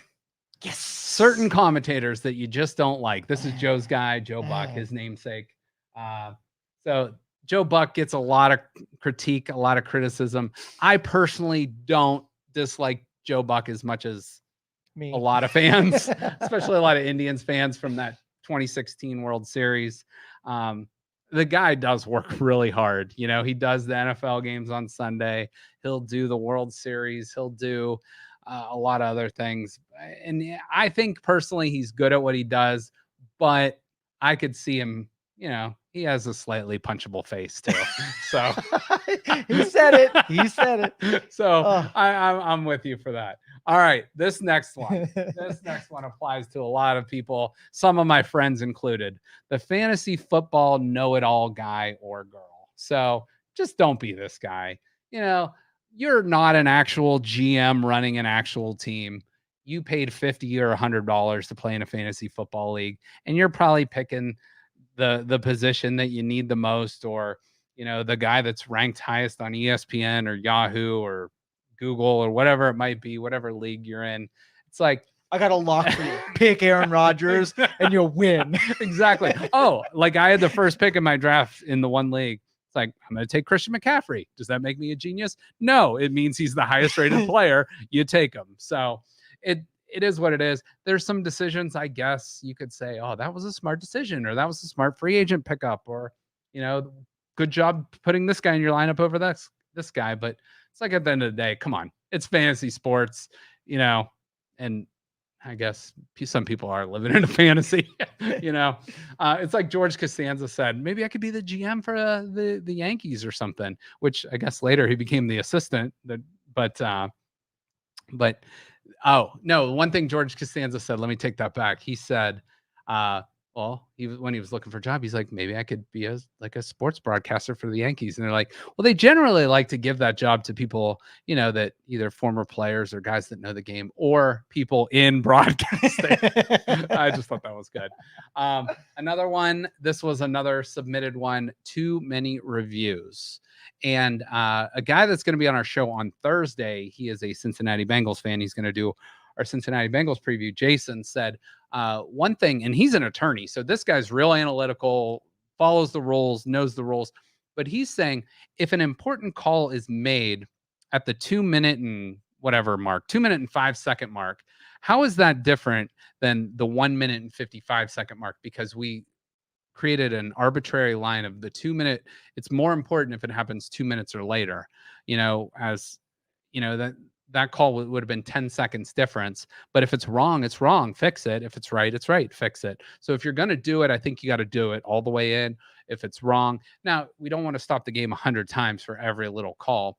Yes. Certain commentators that you just don't like. This is Joe's guy, Joe Buck, his namesake. So Joe Buck gets a lot of critique, a lot of criticism. I personally don't dislike Joe Buck as much as a lot of fans, especially a lot of Indians fans from that 2016 World Series. The guy does work really hard. He does the NFL games on Sunday. He'll do the World Series. He'll do a lot of other things. And I think personally he's good at what he does, but I could see him, he has a slightly punchable face too. So he said it. So I'm with you for that. All right, this next one applies to a lot of people, some of my friends included. The fantasy football know-it-all guy or girl. So just don't be this guy. You're not an actual GM running an actual team. You paid $50 or $100 to play in a fantasy football league, and you're probably picking the position that you need the most, or the guy that's ranked highest on ESPN or Yahoo or Google or whatever it might be, whatever league you're in. It's like, I got a lock for you. Pick Aaron Rodgers and you'll win. Exactly. Oh, like I had the first pick in my draft in the one league. It's like, I'm going to take Christian McCaffrey. Does that make me a genius? No, it means he's the highest rated player. You take him. So it is what it is. There's some decisions, I guess you could say, oh, that was a smart decision, or that was a smart free agent pickup, or, good job putting this guy in your lineup over this guy. But it's like, at the end of the day, come on, it's fantasy sports, and I guess some people are living in a fantasy, it's like George Costanza said, maybe I could be the GM for the Yankees or something, which I guess later he became the assistant. But oh no, one thing George Costanza said, let me take that back. He said, well, when he was looking for a job, he's like, maybe I could be a sports broadcaster for the Yankees. And they're like, well, they generally like to give that job to people, that either former players or guys that know the game, or people in broadcasting. I just thought that was good. Another one, this was another submitted one, too many reviews. And a guy that's going to be on our show on Thursday, he is a Cincinnati Bengals fan. He's going to do our Cincinnati Bengals preview. Jason said one thing, and he's an attorney, so this guy's real analytical, follows the rules, knows the rules. But he's saying if an important call is made at the 2 minute and whatever mark, 2 minute and 5 second mark, how is that different than the 1 minute and 55-second mark? Because we created an arbitrary line of the 2 minute. It's more important if it happens 2 minutes or later, as that that call would have been 10 seconds difference. But if it's wrong, it's wrong. Fix it. If it's right, it's right. Fix it. So if you're going to do it, I think you got to do it all the way in. If it's wrong, now we don't want to stop the game 100 times for every little call.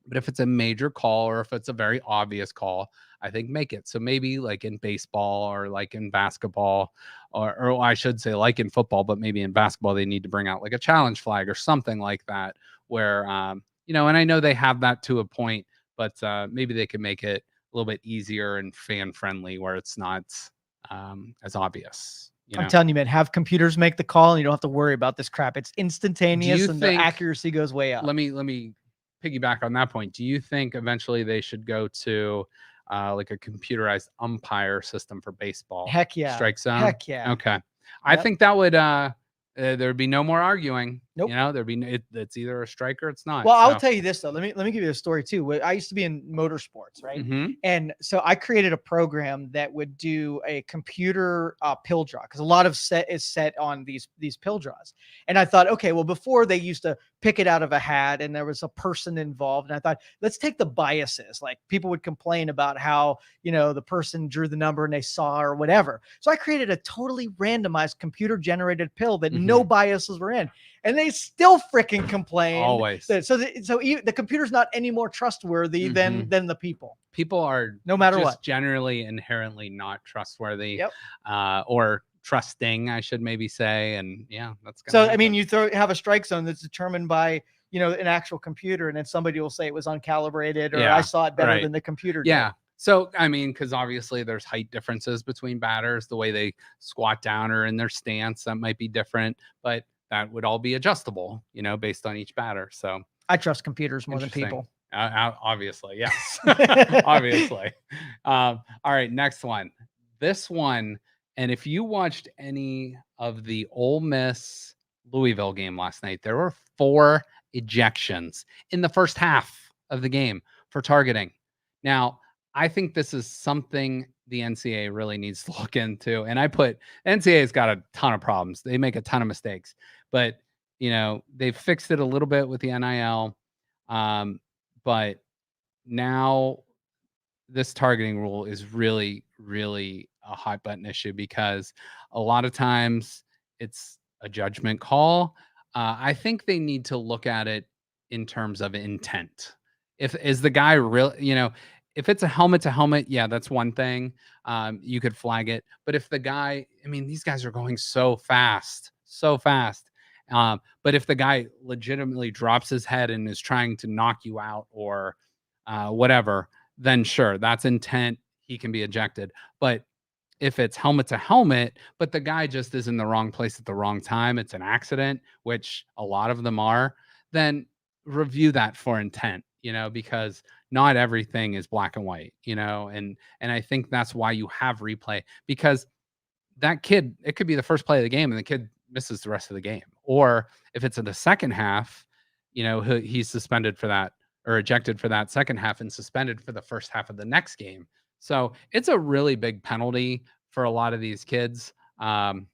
But if it's a major call or if it's a very obvious call, I think make it. So maybe like in baseball or like in basketball, or I should say like in football, but maybe in basketball, they need to bring out like a challenge flag or something like that where, and I know they have that to a point, but maybe they can make it a little bit easier and fan friendly where it's not as obvious. I'm telling you, man, have computers make the call and you don't have to worry about this crap. It's instantaneous and the accuracy goes way up. Let me piggyback on that point. Do you think eventually they should go to like a computerized umpire system for baseball? Heck yeah. Strike zone? Heck yeah. Okay. Yep. I think that would there'd be no more arguing. Nope. There'd be it's either a strike or it's not. Well, I'll tell you this though. Let me give you a story too. I used to be in motorsports, right? Mm-hmm. And so I created a program that would do a computer pill draw because a lot of is set on these pill draws. And I thought, okay, well, before they used to pick it out of a hat and there was a person involved. And I thought, let's take the biases. Like people would complain about how, the person drew the number and they saw or whatever. So I created a totally randomized computer generated pill that no biases were in. And they still freaking complain. Always. So the computer's not any more trustworthy than the people. People are no matter just what generally inherently not trustworthy. Yep. Or trusting, I should maybe say. And yeah, that's so. I mean, you have a strike zone that's determined by an actual computer, and then somebody will say it was uncalibrated or I saw it better than the computer did. Yeah. So, I mean, because obviously there's height differences between batters, the way they squat down or in their stance, that might be different, but that would all be adjustable, based on each batter. So I trust computers more than people. Obviously, yes. Obviously. All right, next one. This one, and if you watched any of the Ole Miss Louisville game last night, there were 4 ejections in the first half of the game for targeting. Now, I think this is something the NCAA really needs to look into. And NCAA's got a ton of problems. They make a ton of mistakes, but they've fixed it a little bit with the NIL. But now this targeting rule is really, really a hot button issue because a lot of times it's a judgment call. I think they need to look at it in terms of intent. Is the guy real, if it's a helmet to helmet, yeah, that's one thing. You could flag it. But if the guy, these guys are going so fast. But if the guy legitimately drops his head and is trying to knock you out or whatever, then sure, that's intent. He can be ejected. But if it's helmet to helmet, but the guy just is in the wrong place at the wrong time, it's an accident, which a lot of them are, then review that for intent, because not everything is black and white, and I think that's why you have replay, because that kid, it could be the first play of the game and the kid misses the rest of the game. Or if it's in the second half, he's suspended for that or ejected for that second half and suspended for the first half of the next game. So it's a really big penalty for a lot of these kids. And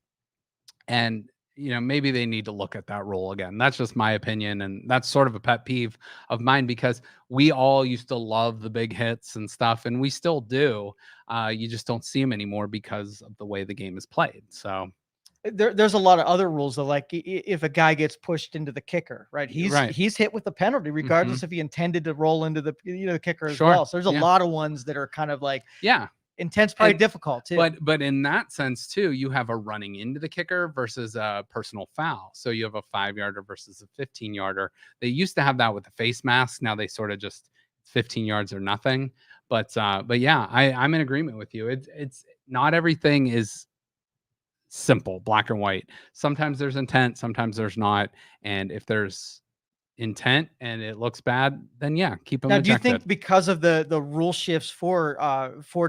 maybe they need to look at that rule again. That's just my opinion. And that's sort of a pet peeve of mine because we all used to love the big hits and stuff, and we still do. You just don't see them anymore because of the way the game is played. So there's a lot of other rules though, like if a guy gets pushed into the kicker, right? He's hit with the penalty, regardless if he intended to roll into the the kicker as well. So there's a lot of ones that are kind of like intent's probably difficult too. But in that sense too, you have a running into the kicker versus a personal foul. So you have a 5-yarder versus a 15-yarder. They used to have that with the face mask. Now they sort of just 15 yards or nothing. But yeah, I'm in agreement with you. It's not everything is simple, black and white. Sometimes there's intent, sometimes there's not. And if there's intent and it looks bad, then yeah, keep them. Now, do you think because of the rule shifts for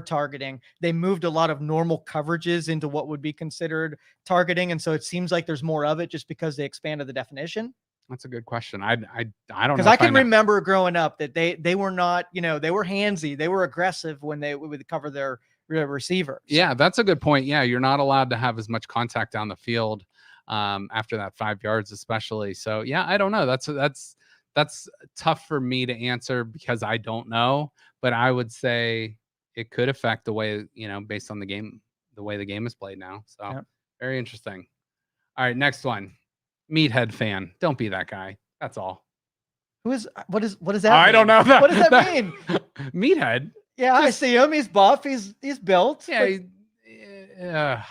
targeting, they moved a lot of normal coverages into what would be considered targeting, and so it seems like there's more of it just because they expanded the definition? That's a good question. I don't know, because I can remember growing up that they were not, they were handsy, they were aggressive when they would cover their receiver. Yeah, that's a good point. Yeah, you're not allowed to have as much contact down the field after that 5 yards, especially. So yeah, I don't know. That's that's tough for me to answer because I don't know, but I would say it could affect the way, based on the way the game is played now. So Yep. very interesting. All right, next one. Meathead fan. Don't be that guy. That's all. What does that I mean? don't know that. What does that mean? Meathead. Yeah, I see him. He's buff. He's built. Yeah.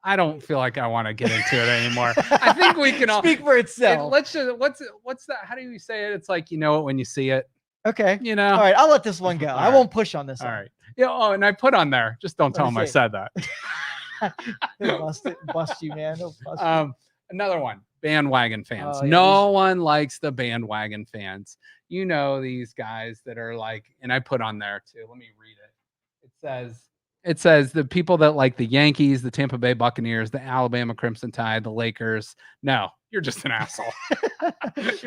I don't feel like I want to get into it anymore. I think we can all speak for itself. Let's just what's that? How do you say it? It's like you know it when you see it. Okay. You know. All right, I'll let this one go. I won't push on this. All right. Yeah. Oh, and I put on there. Just don't tell him I said that. Bust you, man. He'll bust you. Another one. Bandwagon fans. Oh, yeah, No one likes the bandwagon fans. You know these guys that are like, and I put on there too. Let me read it. It says the people that like the Yankees, the Tampa Bay Buccaneers, the Alabama Crimson Tide, the Lakers. No, you're just an asshole.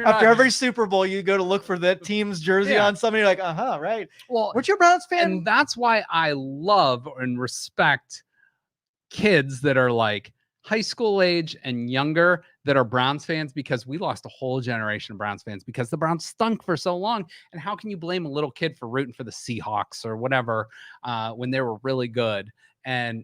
After every Super Bowl, you go to look for that team's jersey on somebody. You're like, right. Well, weren't you a Browns fan? And that's why I love and respect kids that are like high school age and younger that are Browns fans, because we lost a whole generation of Browns fans because the Browns stunk for so long. And how can you blame a little kid for rooting for the Seahawks or whatever when they were really good? And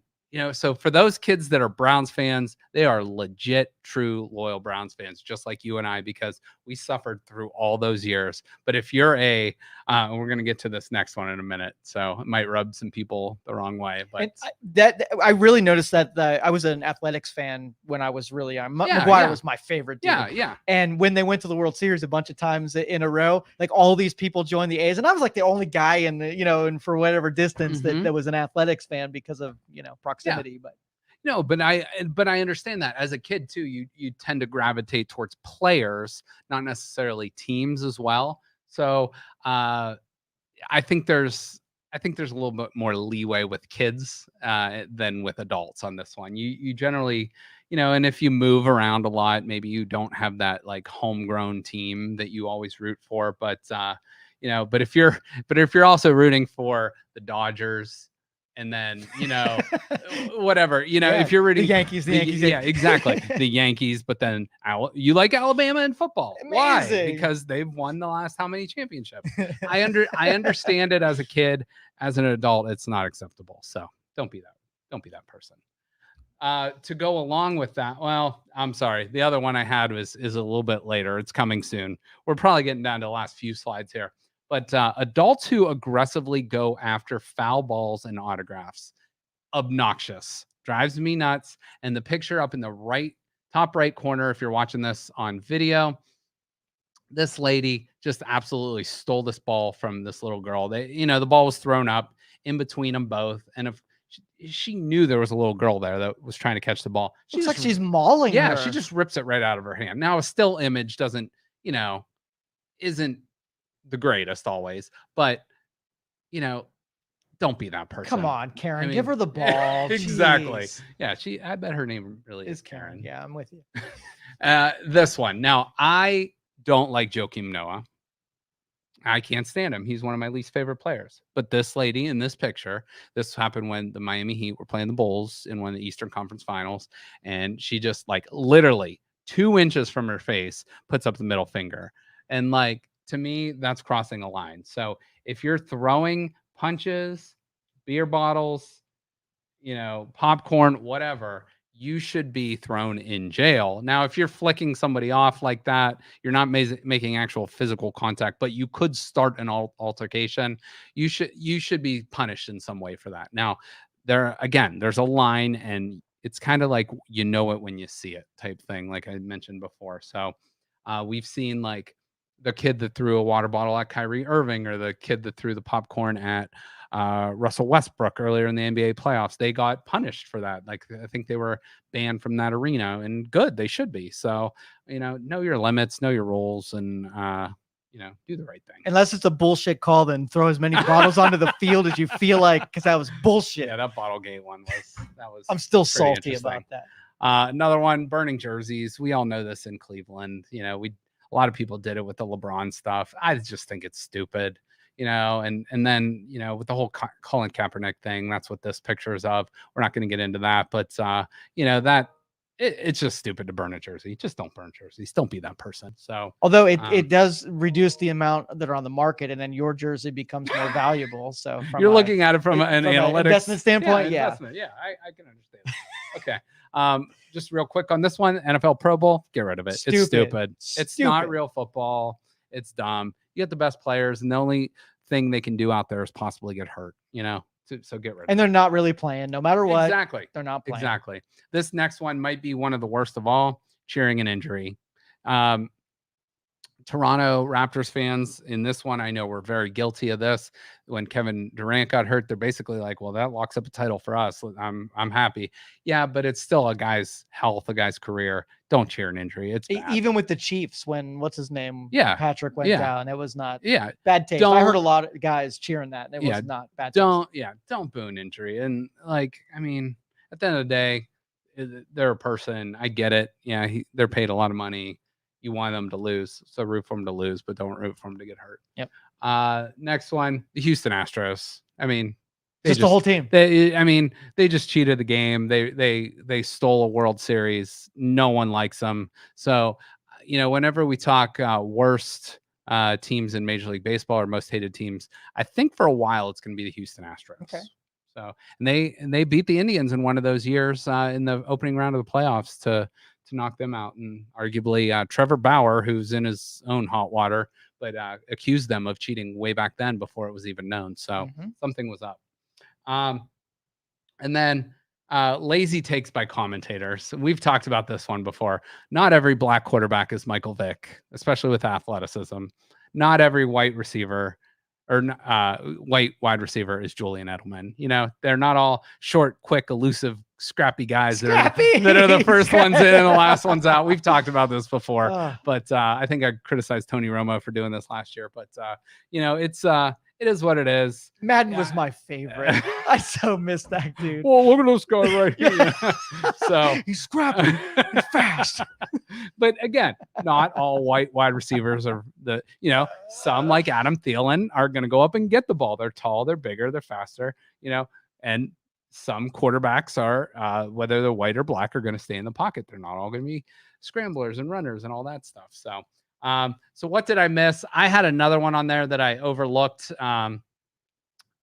so for those kids that are Browns fans, they are legit, true, loyal Browns fans, just like you and I, because we suffered through all those years. But if you're and we're going to get to this next one in a minute, so it might rub some people the wrong way. But I really noticed that I was an athletics fan when I was really young. McGuire was my favorite dude. Yeah. And when they went to the World Series a bunch of times in a row, like all these people joined the A's, and I was like the only guy in the, and for whatever distance that was an athletics fan because of, proximity. But no, but I understand that as a kid too, you tend to gravitate towards players, not necessarily teams as well. So I think there's a little bit more leeway with kids than with adults on this one. You generally, and if you move around a lot, maybe you don't have that like homegrown team that you always root for. But but if you're also rooting for the Dodgers, and then whatever, if you're rooting the Yankees, yeah, exactly, the Yankees, but then you like Alabama in football. Amazing. Why? Because they've won the last how many championships? I understand it as a kid. As an adult, it's not acceptable. So don't be that person. To go along with that, well, I'm sorry. The other one I had is a little bit later. It's coming soon. We're probably getting down to the last few slides here. But adults who aggressively go after foul balls and autographs, obnoxious, drives me nuts. And the picture up in the top right corner, if you're watching this on video, this lady just absolutely stole this ball from this little girl. The ball was thrown up in between them both. And if she knew there was a little girl there that was trying to catch the ball, looks like she's mauling her. Yeah, she just rips it right out of her hand. Now, a still image isn't the greatest always, but don't be that person. Come on, Karen, give her the ball. Exactly. Yeah, I bet her name really is Karen. Yeah, I'm with you. This one. Now, I don't like Joakim Noah. I can't stand him. He's one of my least favorite players. But this lady in this picture, this happened when the Miami Heat were playing the Bulls in one of the Eastern Conference Finals, and she just like literally 2 inches from her face puts up the middle finger. And like, to me, that's crossing a line. So if you're throwing punches, beer bottles, popcorn, whatever, you should be thrown in jail. Now, if you're flicking somebody off like that, you're not making actual physical contact, but you could start an altercation. You should be punished in some way for that. Now, there's a line, and it's kind of like it when you see it type thing, like I mentioned before. So we've seen like the kid that threw a water bottle at Kyrie Irving, or the kid that threw the popcorn at Russell Westbrook earlier in the NBA playoffs. They got punished for that. Like, I think they were banned from that arena, and good, they should be. So, know your limits, know your rules, and, do the right thing. Unless it's a bullshit call, then throw as many bottles onto the field as you feel like, because that was bullshit. Yeah, that Bottlegate one was. I'm still salty about that. Another one, burning jerseys. We all know this in Cleveland. A lot of people did it with the LeBron stuff. I just think it's stupid, and then, with the whole Colin Kaepernick thing, that's what this picture is of. We're not going to get into that, but, that it's just stupid to burn a jersey. Just don't burn jerseys. Don't be that person. So, although it does reduce the amount that are on the market, and then your jersey becomes more valuable. So you're looking at it from an analytics investment standpoint. Yeah, I can understand that. Okay. Just real quick on this one, NFL Pro Bowl, get rid of it. It's stupid. It's not real football. It's dumb. You get the best players, and the only thing they can do out there is possibly get hurt, so get rid of it. And they're not really playing, no matter what. Exactly. They're not playing. Exactly. This next one might be one of the worst of all, cheering an injury. Toronto Raptors fans in this one, I know we're very guilty of this. When Kevin Durant got hurt, they're basically like, well, that locks up a title for us. I'm happy. Yeah, but it's still a guy's health, a guy's career. Don't cheer an injury. It's bad. Even with the Chiefs, when what's his name? Yeah. Patrick went down. It was not bad taste. I heard a lot of guys cheering that. It was not bad taste. Don't boo an injury. And at the end of the day, they're a person. I get it. Yeah, they're paid a lot of money. You want them to lose, so root for them to lose, but don't root for them to get hurt. Yep. Next one, the Houston Astros. Just the whole team. They just cheated the game. They stole a World Series. No one likes them. So, whenever we talk worst teams in Major League Baseball or most hated teams, I think for a while it's going to be the Houston Astros. Okay. So, and they beat the Indians in one of those years in the opening round of the playoffs to knock them out, and arguably Trevor Bauer, who's in his own hot water, but accused them of cheating way back then before it was even known. So something was up. And then lazy takes by commentators. We've talked about this one before. Not every black quarterback is Michael Vick, especially with athleticism. Not every white receiver or white wide receiver is Julian Edelman. They're not all short, quick, elusive, scrappy guys that are the first ones in and the last ones out. We've talked about this before, but I think I criticized Tony Romo for doing this last year. But it is what it is. Madden was my favorite. I so miss that dude. Well, look at this guy right here. So he's scrappy, he's fast. But again, not all white wide receivers are some like Adam Thielen are going to go up and get the ball. They're tall, they're bigger, they're faster, and some quarterbacks are, whether they're white or black, are going to stay in the pocket. They're not all going to be scramblers and runners and all that stuff. So, so what did I miss? I had another one on there that I overlooked,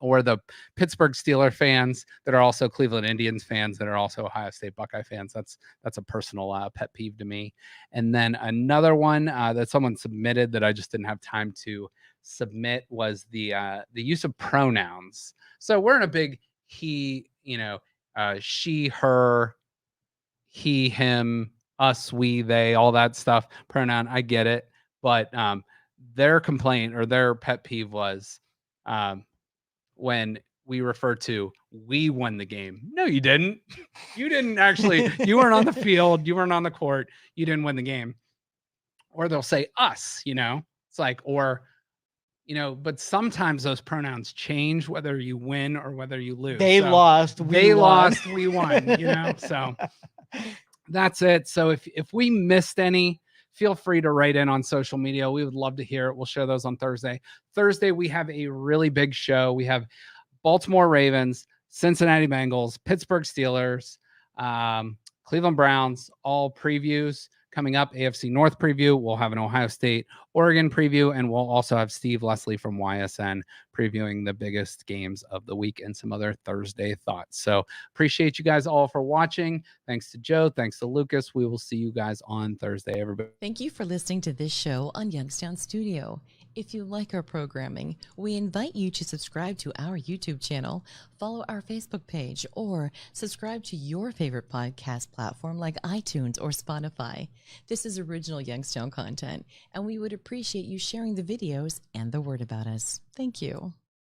or the Pittsburgh Steelers fans that are also Cleveland Indians fans that are also Ohio State Buckeye fans. That's a personal pet peeve to me. And then another one that someone submitted that I just didn't have time to submit was the use of pronouns. So we're in a big she, her, he, him, us, we, they, all that stuff. Pronoun, I get it. But their complaint or their pet peeve was when we refer to we won the game. No, you didn't. You didn't actually. You weren't on the field. You weren't on the court. You didn't win the game. Or they'll say us, It's like, or but sometimes those pronouns change whether you win or whether you lose. They lost. We won. We won, So that's it. So if we missed any, feel free to write in on social media. We would love to hear it. We'll show those on Thursday. Thursday, we have a really big show. We have Baltimore Ravens, Cincinnati Bengals, Pittsburgh Steelers, Cleveland Browns, all previews. Coming up, AFC North preview. We'll have an Ohio State, Oregon preview, and we'll also have Steve Leslie from YSN previewing the biggest games of the week and some other Thursday thoughts. So appreciate you guys all for watching. Thanks to Joe. Thanks to Lucas. We will see you guys on Thursday, everybody. Thank you for listening to this show on Youngstown Studio. If you like our programming, we invite you to subscribe to our YouTube channel, follow our Facebook page, or subscribe to your favorite podcast platform like iTunes or Spotify. This is original Youngstown content, and we would appreciate you sharing the videos and the word about us. Thank you.